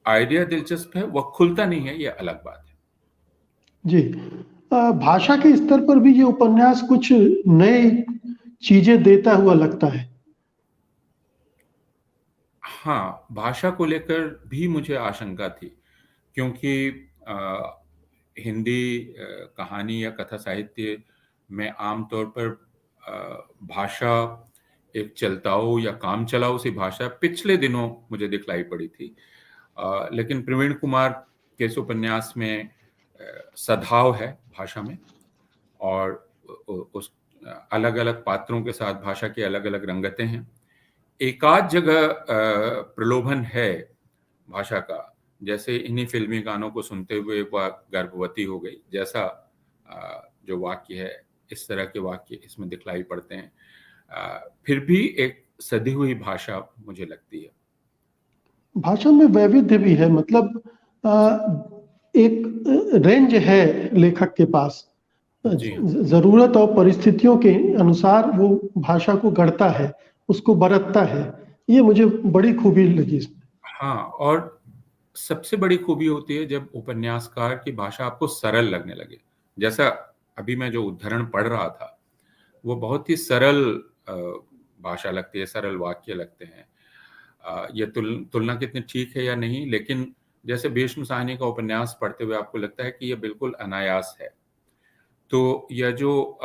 [SPEAKER 6] आइडिया दिलचस्प है, वह खुलता नहीं है, यह अलग बात है।
[SPEAKER 1] जी, भाषा के स्तर पर भी ये उपन्यास कुछ नई चीजें देता हुआ लगता है।
[SPEAKER 6] हाँ, भाषा को लेकर भी मुझे आशंका थी, क्योंकि हिंदी कहानी या कथा साहित्य में आमतौर पर भाषा एक चलताऊ या काम चलाऊ सी भाषा पिछले दिनों मुझे दिखलाई पड़ी थी। लेकिन प्रवीण कुमार के इस उपन्यास में सद्भाव है भाषा में, और उस अलग अलग पात्रों के साथ भाषा की अलग अलग रंगतें हैं। एकाध जगह प्रलोभन है भाषा का, जैसे इन्हीं फिल्मी गानों को सुनते हुए वह गर्भवती हो गई, जैसा जो वाक्य है, इस तरह के वाक्य इसमें दिखलाई पड़ते हैं। फिर भी एक सधी हुई भाषा मुझे लगती है।
[SPEAKER 1] भाषा में वैविध्य भी है, मतलब एक रेंज है लेखक के पास।
[SPEAKER 6] जी हाँ।
[SPEAKER 1] जरूरत और परिस्थितियों के अनुसार वो भाषा को गढ़ता है, उसको बरतता है। ये मुझे बड़ी खूबी लगी इसमें।
[SPEAKER 6] हाँ, और सबसे बड़ी खूबी होती है जब उपन्यासकार की भाषा आपको सरल लगने लगे। जैसा अभी मैं जो उद्धरण पढ़ रहा था, वो बहुत ही सरल भाषा लगती है, सरल वाक्य लगते हैं। ये तुलना कितनी ठीक है या नहीं, लेकिन जैसे भीष्म साहनी का उपन्यास पढ़ते हुए आपको लगता है कि यह बिल्कुल अनायास है। तो यह जो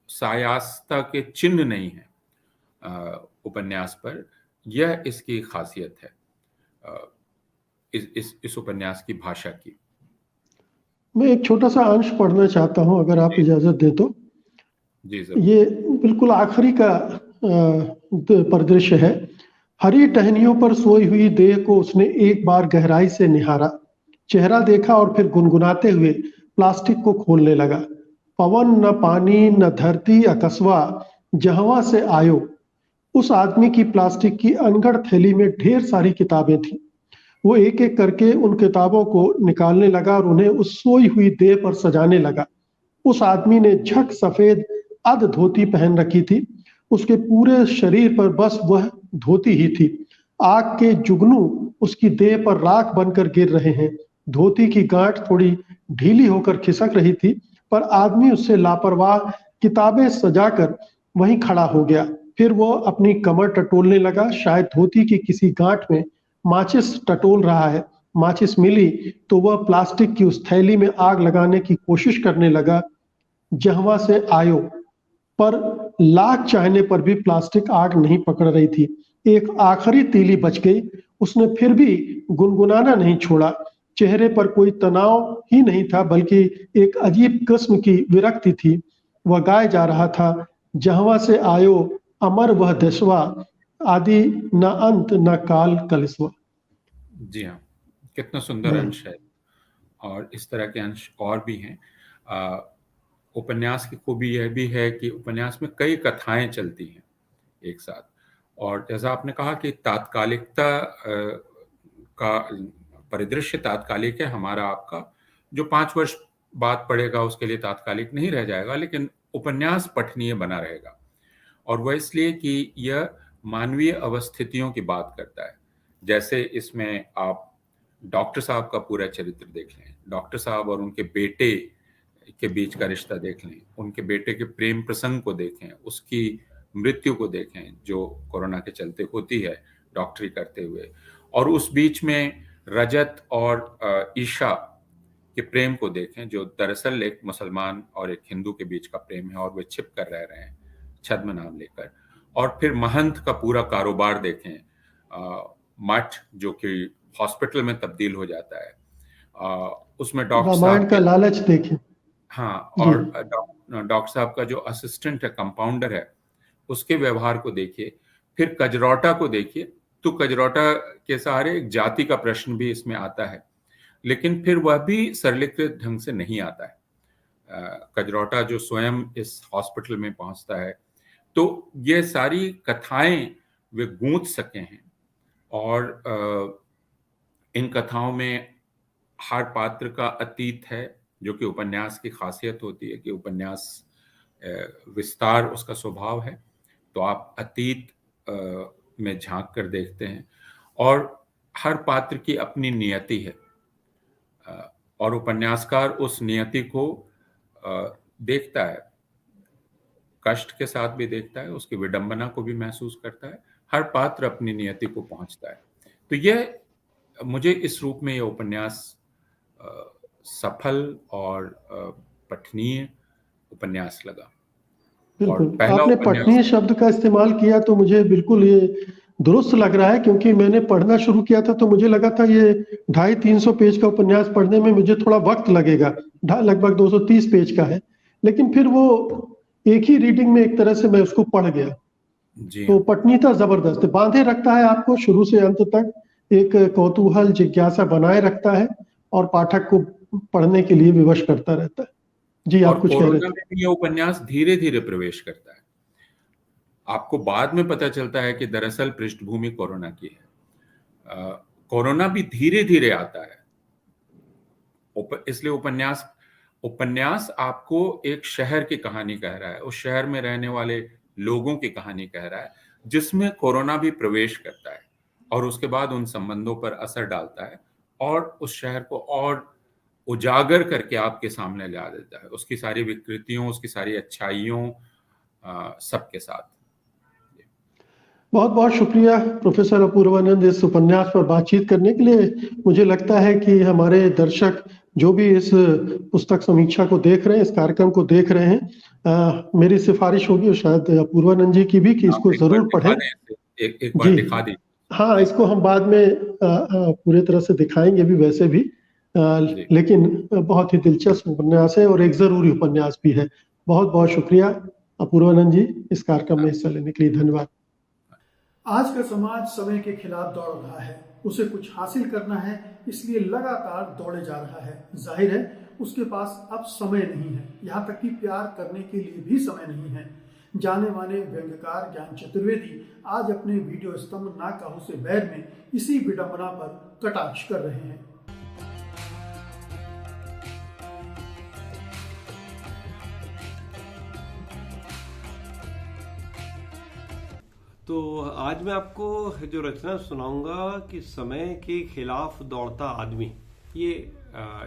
[SPEAKER 6] सायासता के चिन्ह नहीं है उपन्यास पर, यह इसकी खासियत है इस उपन्यास की भाषा की।
[SPEAKER 1] मैं एक छोटा सा अंश पढ़ना चाहता हूं, अगर आप इजाजत दे तो।
[SPEAKER 6] जी जरूर।
[SPEAKER 1] ये बिल्कुल आखिरी का परिदृश्य है। हरी टहनियों पर सोई हुई देह को उसने एक बार गहराई से निहारा, चेहरा देखा और फिर गुनगुनाते हुए प्लास्टिक को खोलने लगा। पवन न पानी न धरती अकस्वा जहवा से आयो। उस आदमी की प्लास्टिक की अनगढ़ थैली में ढेर सारी किताबें थीं। वो एक एक करके उन किताबों को निकालने लगा और उन्हें उस सोई हुई देह पर सजाने लगा। उस आदमी ने झट सफेद अध धोती पहन रखी थी। उसके पूरे शरीर पर बस वह धोती ही थी। आग के जुगनू उसकी देह पर राख बनकर गिर रहे हैं। धोती की गांठ थोड़ी ढीली होकर खिसक रही थी, पर आदमी उससे लापरवाह किताबें सजाकर वहीं खड़ा हो गया। फिर वो अपनी कमर टटोलने लगा, शायद धोती की किसी गांठ में माचिस टटोल रहा है। माचिस मिली तो वह प्लास्टिक की उस थैली में आग लगाने की कोशिश करने लगा। जहवा से आयो, पर लाख चाहने पर भी प्लास्टिक आग नहीं पकड़ रही थी। एक आखिरी तीली बच गई। उसने फिर भी गुनगुनाना नहीं छोड़ा। चेहरे पर कोई तनाव ही नहीं था, बल्कि एक अजीब किस्म की विरक्ति थी। वह गाए जा रहा था, जहवा से आयो अमर वह देशवा, आदि न अंत न काल कलिसवा।
[SPEAKER 6] जी हाँ, कितना सुंदर अंश है। और इस तरह के अंश और भी हैं। उपन्यास की खूबी यह भी है कि उपन्यास में कई कथाएं चलती हैं एक साथ। और जैसा आपने कहा कि तात्कालिकता का परिदृश्य तात्कालिक है, हमारा आपका जो 5 वर्ष बाद पढ़ेगा उसके लिए तात्कालिक नहीं रह जाएगा, लेकिन उपन्यास पठनीय बना रहेगा। और वह इसलिए कि यह मानवीय अवस्थितियों की बात करता है। जैसे इसमें आप डॉक्टर साहब का पूरा चरित्र देख लें, डॉक्टर साहब और उनके बेटे के बीच का रिश्ता देख लें, उनके बेटे के प्रेम प्रसंग को देखें, उसकी मृत्यु को देखें जो कोरोना के चलते होती है डॉक्टरी करते हुए, और उस बीच में रजत और ईशा के प्रेम को देखें जो दरअसल एक मुसलमान और एक हिंदू के बीच का प्रेम है और वे छिप कर रह रहे हैं छद्म नाम लेकर। और फिर महंत का पूरा कारोबार देखें, मठ जो कि हॉस्पिटल में तब्दील हो जाता है, उसमें डॉक्टर
[SPEAKER 1] रामायण
[SPEAKER 6] साहब
[SPEAKER 1] का लालच देखें।
[SPEAKER 6] हाँ, और डॉक्टर साहब का जो असिस्टेंट है, कंपाउंडर है, उसके व्यवहार को देखिए। फिर कजरौटा को देखिए, तो कजरौटा के सहारे एक जाति का प्रश्न भी इसमें आता है, लेकिन फिर वह भी सरलीकृत ढंग से नहीं आता है। कजरौटा जो स्वयं इस हॉस्पिटल में पहुंचता है, तो ये सारी कथाएं वे गूंथ सके हैं। और इन कथाओं में हर पात्र का अतीत है, जो कि उपन्यास की खासियत होती है कि उपन्यास विस्तार उसका स्वभाव है। तो आप अतीत में झांक कर देखते हैं, और हर पात्र की अपनी नियति है, और उपन्यासकार उस नियति को देखता है, कष्ट के साथ भी देखता है, उसकी विडंबना को भी महसूस करता है। हर पात्र अपनी नियति को पहुंचता है। तो यह मुझे इस रूप में यह उपन्यास सफल और पठनीय उपन्यास लगा।
[SPEAKER 1] बिल्कुल,
[SPEAKER 6] पहला
[SPEAKER 1] आपने
[SPEAKER 6] उपन्यास
[SPEAKER 1] पठनीय शब्द का इस्तेमाल किया तो मुझे बिल्कुल ये दुरुस्त लग रहा है, क्योंकि मैंने पढ़ना शुरू किया था तो मुझे लगा था ये 250-300 पेज का उपन्यास पढ़ने में मुझे थोड़ा वक्त लगेगा। लगभग 230 पेज का है, लेकिन फिर वो एक ही रीडिंग में एक तरह से मैं उसको पढ़ गया।
[SPEAKER 6] जी
[SPEAKER 1] तो पठनीयता जबरदस्त है, बांधे रखता है आपको शुरू से अंत तक, एक कौतूहल जिज्ञासा बनाए रखता है और पाठक को पढ़ने के लिए विवश करता रहता है। जी,
[SPEAKER 6] और
[SPEAKER 1] आप कुछ कह रहे
[SPEAKER 6] कोरोना
[SPEAKER 1] थे।
[SPEAKER 6] में भी ये उपन्यास धीरे धीरे प्रवेश करता है। आपको बाद में पता चलता है कि दरअसल पृष्ठभूमि कोरोना की है। कोरोना भी धीरे धीरे आता है। इसलिए उपन्यास आपको एक शहर की कहानी कह रहा है, उस शहर में रहने वाले लोगों की कहानी कह रहा है, जिसमें कोरोना भी प्रवेश करता है और उसके बाद उन संबंधों पर असर डालता है और उस शहर को और उजागर करके आपके सामने ला देता है, उसकी सारी विकृतियों, उसकी सारी अच्छाइयों, सबके साथ।
[SPEAKER 1] बहुत बहुत शुक्रिया प्रोफेसर अपूर्वानंद इस उपन्यास पर बातचीत करने के लिए। मुझे लगता है कि हमारे दर्शक जो भी इस पुस्तक समीक्षा को देख रहे हैं, इस कार्यक्रम को देख रहे हैं, मेरी सिफारिश होगी और शायद अपूर्वानंद जी की भी कि इसको जरूर पढ़ें।
[SPEAKER 6] एक बार दिखा दीजिए।
[SPEAKER 1] हाँ, इसको हम बाद में पूरे तरह से दिखाएंगे भी वैसे भी, लेकिन बहुत ही दिलचस्प उपन्यास है और एक जरूरी उपन्यास भी है। बहुत बहुत शुक्रिया अपूर्वानंद जी, इस कार्यक्रम में हिस्सा लेने के लिए धन्यवाद।
[SPEAKER 7] आज का समाज समय के खिलाफ दौड़ रहा है, उसे कुछ हासिल करना है, इसलिए लगातार दौड़े जा रहा है। जाहिर है उसके पास अब समय नहीं है, यहाँ तक कि प्यार करने के लिए भी समय नहीं है। जाने माने व्यंग्यकार ज्ञान चतुर्वेदी आज अपने वीडियो स्तंभ ना काहू से बैर में इसी विडंबना पर कटाक्ष कर रहे हैं।
[SPEAKER 8] तो आज मैं आपको जो रचना सुनाऊंगा कि समय के खिलाफ दौड़ता आदमी, ये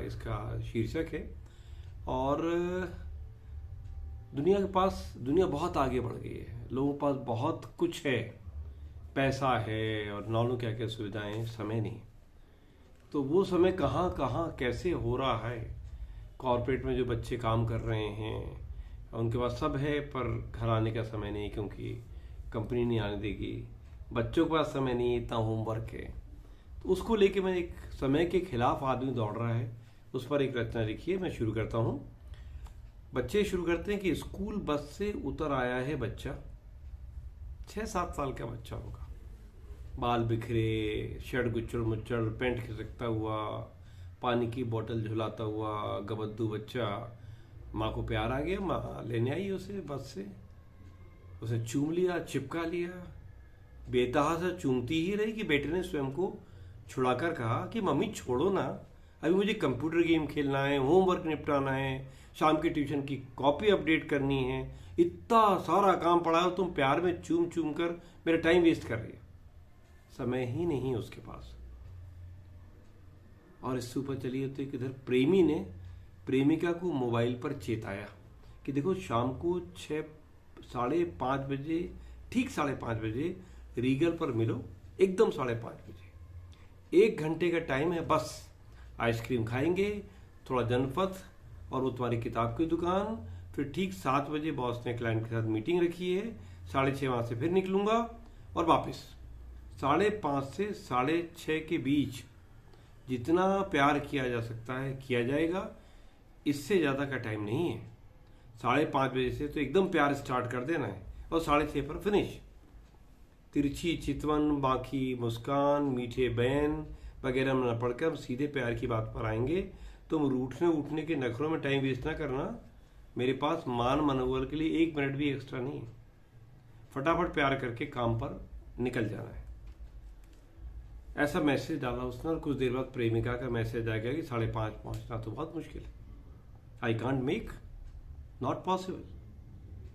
[SPEAKER 8] इसका शीर्षक है। और दुनिया बहुत आगे बढ़ गई है, लोगों के पास बहुत कुछ है, पैसा है और नालों क्या क्या सुविधाएं, समय नहीं। तो वो समय कहाँ कहाँ कैसे हो रहा है। कॉर्पोरेट में जो बच्चे काम कर रहे हैं उनके पास सब है, पर घर आने का समय नहीं क्योंकि कंपनी नहीं आने देगी। बच्चों के पास समय नहीं, इतना होमवर्क है। तो उसको लेके मैं एक समय के खिलाफ आदमी दौड़ रहा है, उस पर एक रचना लिखी है। मैं शुरू करता हूँ। बच्चे शुरू करते हैं कि स्कूल बस से उतर आया है बच्चा, 6-7 साल का बच्चा होगा, बाल बिखरे, शर्ट गुच्चड़ मुच्चड़, पेंट खिसकता हुआ, पानी की बोतल झुलाता हुआ गबद्दू बच्चा। माँ को प्यार आ गया, माँ लेने आई उसे बस से, उसे चूम लिया, चिपका लिया, बेतहासा चूमती ही रही कि बेटे ने स्वयं को छुड़ाकर कहा कि मम्मी छोड़ो ना, अभी मुझे कंप्यूटर गेम खेलना है, होमवर्क निपटाना है, शाम की ट्यूशन की कॉपी अपडेट करनी है, इतना सारा काम पड़ा है, तुम प्यार में चूम चूम कर मेरा टाइम वेस्ट कर रही है। समय ही नहीं उसके पास। और इससे ऊपर चलिए तो इधर प्रेमी ने प्रेमिका को मोबाइल पर चेताया कि देखो शाम को 5:30 बजे, ठीक 5:30 बजे रीगल पर मिलो, एकदम 5:30 बजे। 1 घंटे का टाइम है बस। आइसक्रीम खाएंगे, थोड़ा जनपथ और वो तुम्हारी किताब की दुकान। फिर ठीक 7 बजे बॉस ने क्लाइंट के साथ मीटिंग रखी है, 6:30 वहां से फिर निकलूंगा और वापस 5:30 से 6:30 के बीच जितना प्यार किया जा सकता है किया जाएगा। इससे ज़्यादा का टाइम नहीं है। 5:30 बजे से तो एकदम प्यार स्टार्ट कर देना है और 6:30 पर फिनिश। तिरछी चितवन, बाकी मुस्कान, मीठे बयान वगैरह में न पढ़कर हम सीधे प्यार की बात पर आएंगे। तुम रूठने उठने के नखरों में टाइम वेस्ट ना करना। मेरे पास मान मनोबल के लिए 1 मिनट भी एक्स्ट्रा नहीं है। फटाफट प्यार करके काम पर निकल जाना है। ऐसा मैसेज डाला उसने और कुछ देर बाद प्रेमिका का मैसेज आ गया कि 5:30 पहुंचना तो बहुत मुश्किल है। I can't make, not possible.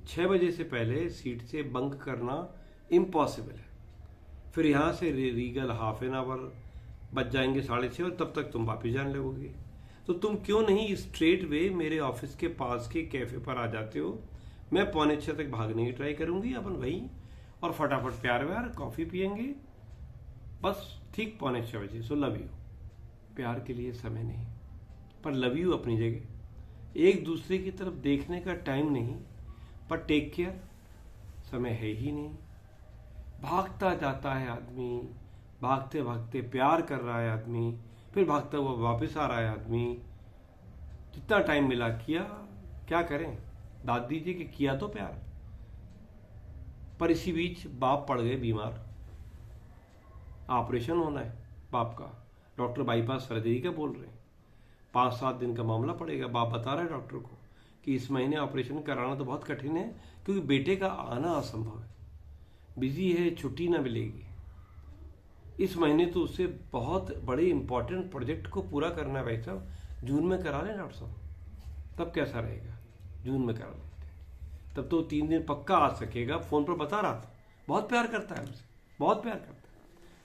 [SPEAKER 8] 6 बजे से पहले सीट से बंक करना इम्पॉसिबल है। फिर यहाँ से रीगल हाफ एन आवर बच जाएंगे 6:30 और तब तक तुम वापिस जाने लगोगे। तो तुम क्यों नहीं स्ट्रेट वे मेरे ऑफिस के पास के कैफे पर आ जाते हो। मैं 5:45 तक भागने की ट्राई करूंगी अपन वहीं, और फटाफट प्यार व्यार कॉफी पियेंगे बस ठीक 5:45 बजे। So love you. प्यार के लिए समय नहीं, पर लव यू अपनी जगह। एक दूसरे की तरफ देखने का टाइम नहीं, पर टेक केयर समय है ही नहीं। भागता जाता है आदमी, भागते भागते प्यार कर रहा है आदमी, फिर भागता हुआ वापस आ रहा है आदमी। जितना टाइम मिला किया, क्या करें, दाद दीजिए कि किया तो प्यार। पर इसी बीच बाप पड़ गए बीमार, ऑपरेशन होना है बाप का, डॉक्टर बाईपास सर्जरी का बोल रहे हैं, 5-7 दिन का मामला पड़ेगा। बाप बता रहा है डॉक्टर को कि इस महीने ऑपरेशन कराना तो बहुत कठिन है क्योंकि बेटे का आना असंभव है, बिजी है, छुट्टी ना मिलेगी। इस महीने तो उससे बहुत बड़े इंपॉर्टेंट प्रोजेक्ट को पूरा करना है भाई साहब, जून में करा लें डॉक्टर साहब। तब कैसा रहेगा, जून में करा लेते हैं, तब तो 3 दिन पक्का आ सकेगा। फोन पर बता रहा था, बहुत प्यार करता है हमसे, बहुत प्यार करता है।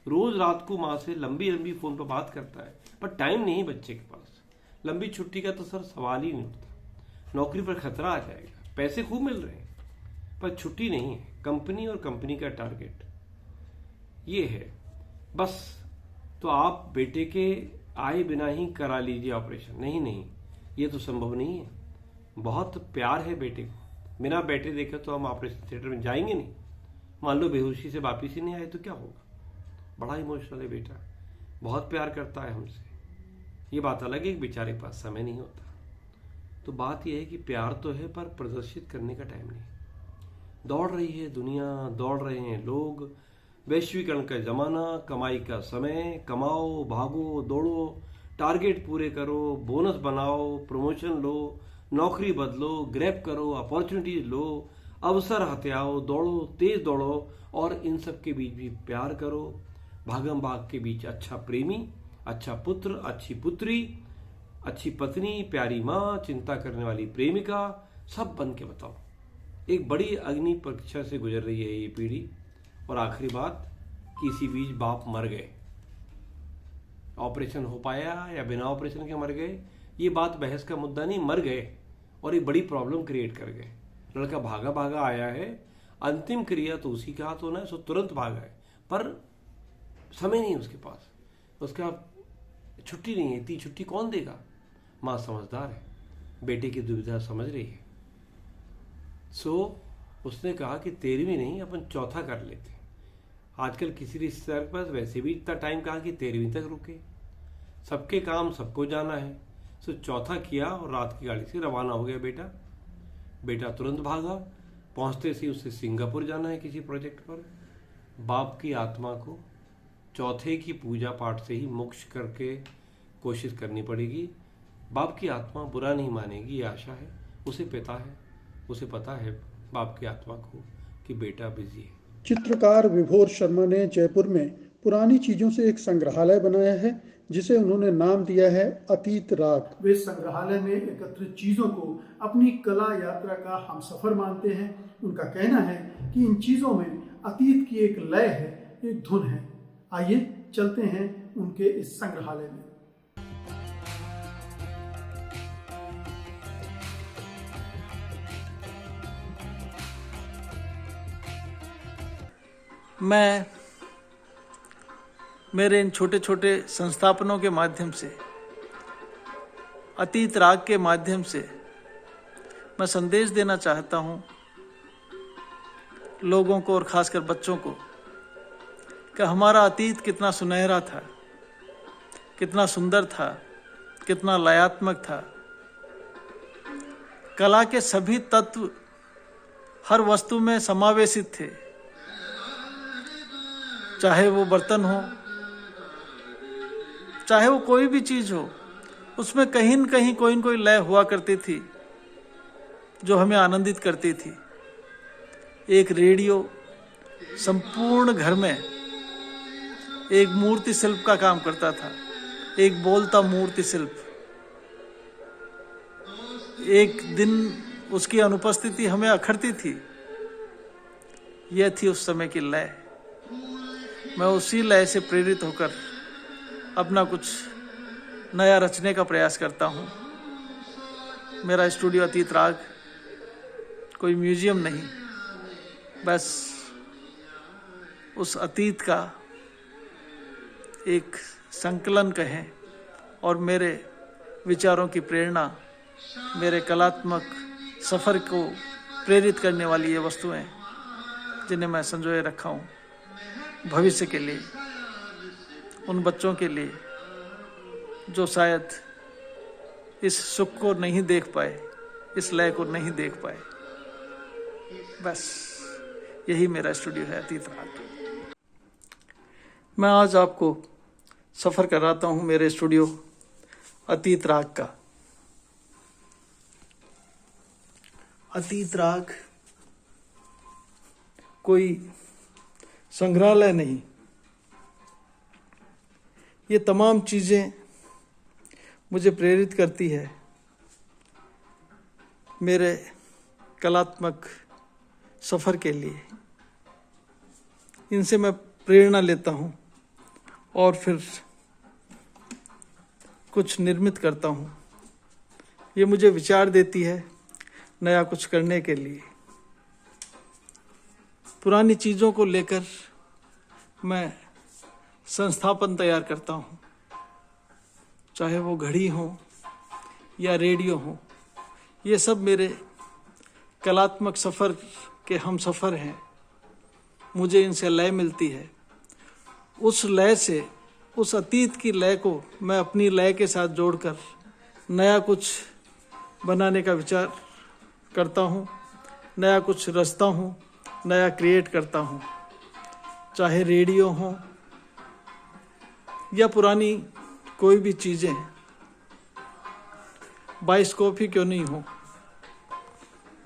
[SPEAKER 8] रोज रात को माँ से लंबी लंबी फोन पर बात करता है, पर टाइम नहीं बच्चे के पास। लंबी छुट्टी का तो सर सवाल ही नहीं उठता। नौकरी पर खतरा आ जाएगा, पैसे खूब मिल रहे हैं पर छुट्टी नहीं है। कंपनी और कंपनी का टारगेट ये है बस। तो आप बेटे के आए बिना ही करा लीजिए ऑपरेशन। नहीं नहीं, ये तो संभव नहीं है। बहुत प्यार है बेटे को, बिना बेटे देखे तो हम ऑपरेशन थिएटर में जाएंगे नहीं। मान लो बेहोशी से वापिस ही नहीं आए तो क्या होगा। बड़ा इमोशनल है बेटा, बहुत प्यार करता है हमसे। ये बात अलग है कि बेचारे के पास समय नहीं होता। तो बात यह है कि प्यार तो है पर प्रदर्शित करने का टाइम नहीं। दौड़ रही है दुनिया, दौड़ रहे हैं लोग, वैश्वीकरण का जमाना, कमाई का समय, कमाओ, भागो, दौड़ो, टारगेट पूरे करो, बोनस बनाओ, प्रमोशन लो, नौकरी बदलो, ग्रैब करो, अपॉर्चुनिटीज लो, अवसर हथियाओ, दौड़ो, तेज दौड़ो, और इन सब के बीच भी प्यार करो। भागम भाग के बीच अच्छा प्रेमी, अच्छा पुत्र, अच्छी पुत्री, अच्छी पत्नी, प्यारी माँ, चिंता करने वाली प्रेमिका, सब बन के बताओ। एक बड़ी अग्नि परीक्षा से गुजर रही है ये पीढ़ी। और आखिरी बात कि इसी बीच बाप मर गए, ऑपरेशन हो पाया या बिना ऑपरेशन के मर गए, ये बात बहस का मुद्दा नहीं। मर गए और एक बड़ी प्रॉब्लम क्रिएट कर गए। लड़का भागा भागा आया है, अंतिम क्रिया तो उसी का हाथ होना है, सो तुरंत भागा है, पर समय नहीं उसके पास। उसका छुट्टी नहीं है, इतनी छुट्टी कौन देगा। माँ समझदार है, बेटे की दुविधा समझ रही है। सो उसने कहा कि 13वीं नहीं, अपन चौथा कर लेते। आजकल किसी रिश्तेदार के पास वैसे भी इतना टाइम कहा कि 13वीं तक रुके, सबके काम सबको जाना है। सो चौथा किया और रात की गाड़ी से रवाना हो गया बेटा। बेटा तुरंत भागा, पहुंचते से उसे सिंगापुर जाना है किसी प्रोजेक्ट पर। बाप की आत्मा को चौथे की पूजा पाठ से ही मोक्ष करके कोशिश करनी पड़ेगी। बाप की आत्मा बुरा नहीं मानेगी, ये आशा है। उसे पता है बाप की आत्मा को कि बेटा बिजी है।
[SPEAKER 1] चित्रकार विभोर शर्मा ने जयपुर में पुरानी चीजों से एक संग्रहालय बनाया है जिसे उन्होंने नाम दिया है अतीत राग। वे संग्रहालय में एकत्रित चीजों को अपनी कला यात्रा का हमसफर मानते हैं। उनका कहना है कि इन चीजों में अतीत की एक लय है, एक धुन है। आइए चलते हैं उनके इस संग्रहालय में।
[SPEAKER 9] मैं मेरे इन छोटे छोटे संस्थापनों के माध्यम से, अतीत राग के माध्यम से मैं संदेश देना चाहता हूँ लोगों को और ख़ासकर बच्चों को कि हमारा अतीत कितना सुनहरा था, कितना सुंदर था, कितना लयात्मक था। कला के सभी तत्व हर वस्तु में समावेशित थे, चाहे वो बर्तन हो, चाहे वो कोई भी चीज हो, उसमें कहीं न कहीं कोई न कोई लय हुआ करती थी जो हमें आनंदित करती थी। एक रेडियो संपूर्ण घर में एक मूर्ति शिल्प का काम करता था, एक बोलता मूर्ति शिल्प। एक दिन उसकी अनुपस्थिति हमें अखरती थी। यह थी उस समय की लय। मैं उसी लय से प्रेरित होकर अपना कुछ नया रचने का प्रयास करता हूँ। मेरा स्टूडियो अतीत राग कोई म्यूजियम नहीं, बस उस अतीत का एक संकलन कहें और मेरे विचारों की प्रेरणा, मेरे कलात्मक सफ़र को प्रेरित करने वाली ये वस्तुएं जिन्हें मैं संजोए रखा हूँ भविष्य के लिए, उन बच्चों के लिए जो शायद इस सुख को नहीं देख पाए, इस लय को नहीं देख पाए। बस यही मेरा स्टूडियो है अतीत राग। मैं आज आपको सफ़र कराता हूँ मेरे स्टूडियो अतीत राग का। अतीत राग कोई संग्रहालय नहीं, ये तमाम चीज़ें मुझे प्रेरित करती है मेरे कलात्मक सफ़र के लिए। इनसे मैं प्रेरणा लेता हूँ और फिर कुछ निर्मित करता हूँ। ये मुझे विचार देती है नया कुछ करने के लिए। पुरानी चीज़ों को लेकर मैं संस्थापन तैयार करता हूँ, चाहे वो घड़ी हो या रेडियो हो। ये सब मेरे कलात्मक सफ़र के हम सफ़र हैं। मुझे इनसे लय मिलती है। उस लय से, उस अतीत की लय को मैं अपनी लय के साथ जोड़कर नया कुछ बनाने का विचार करता हूँ, नया कुछ रचता हूँ, नया क्रिएट करता हूँ। चाहे रेडियो हो या पुरानी कोई भी चीज़ें, बाइस्कोप ही क्यों नहीं हो,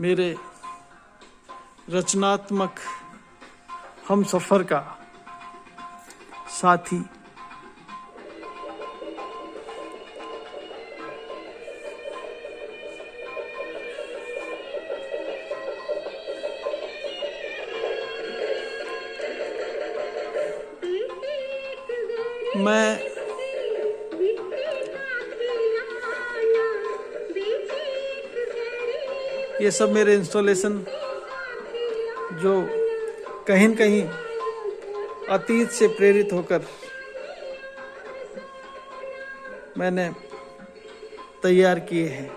[SPEAKER 9] मेरे रचनात्मक हम सफ़र का साथी मैं ये सब मेरे इंस्टॉलेशन जो कहीं न कहीं अतीत से प्रेरित होकर मैंने तैयार किए हैं।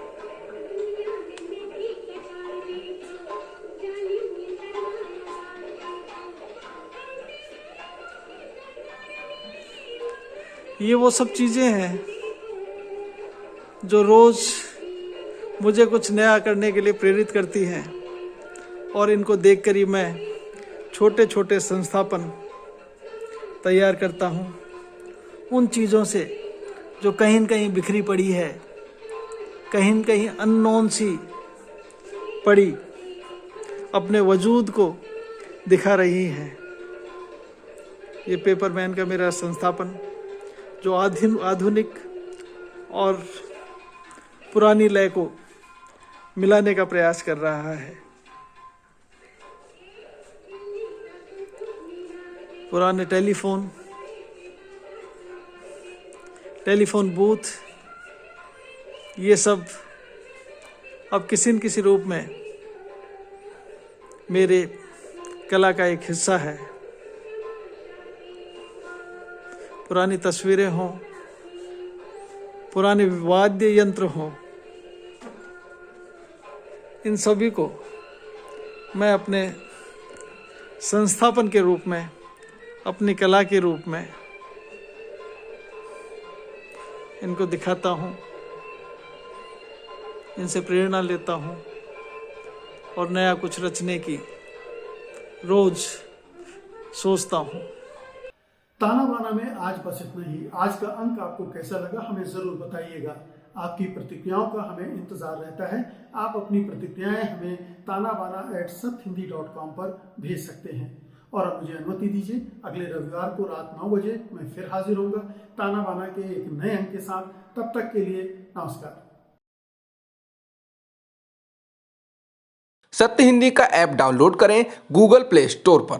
[SPEAKER 9] ये वो सब चीज़ें हैं जो रोज़ मुझे कुछ नया करने के लिए प्रेरित करती हैं, और इनको देखकर ही मैं छोटे छोटे संस्थापन तैयार करता हूँ। उन चीज़ों से जो कहीं न कहीं बिखरी पड़ी है, कहीं न कहीं अननोन सी पड़ी, अपने वजूद को दिखा रही है। ये पेपरमैन का मेरा संस्थापन जो आधुनिक और पुरानी लय को मिलाने का प्रयास कर रहा है। पुराने टेलीफोन बूथ, ये सब अब किसी न किसी रूप में मेरे कला का एक हिस्सा है। पुरानी तस्वीरें हों, पुराने वाद्य यंत्र हों, इन सभी को मैं अपने संस्थापन के रूप में, अपनी कला के रूप में इनको दिखाता हूँ, इनसे प्रेरणा लेता हूँ और नया कुछ रचने की रोज सोचता हूँ।
[SPEAKER 1] ताना बाना में आज बस इतना ही। आज का अंक आपको कैसा लगा हमें ज़रूर बताइएगा। आपकी प्रतिक्रियाओं का हमें इंतज़ार रहता है। आप अपनी प्रतिक्रियाएं हमें tanabana@sathindi.com पर भेज सकते हैं। और अब मुझे अनुमति दीजिए, अगले रविवार को रात 9 बजे मैं फिर हाजिर होऊंगा ताना बाना के एक नए अंक के साथ। तब तक के लिए नमस्कार।
[SPEAKER 10] सत्य हिंदी का ऐप डाउनलोड करें गूगल प्ले स्टोर पर।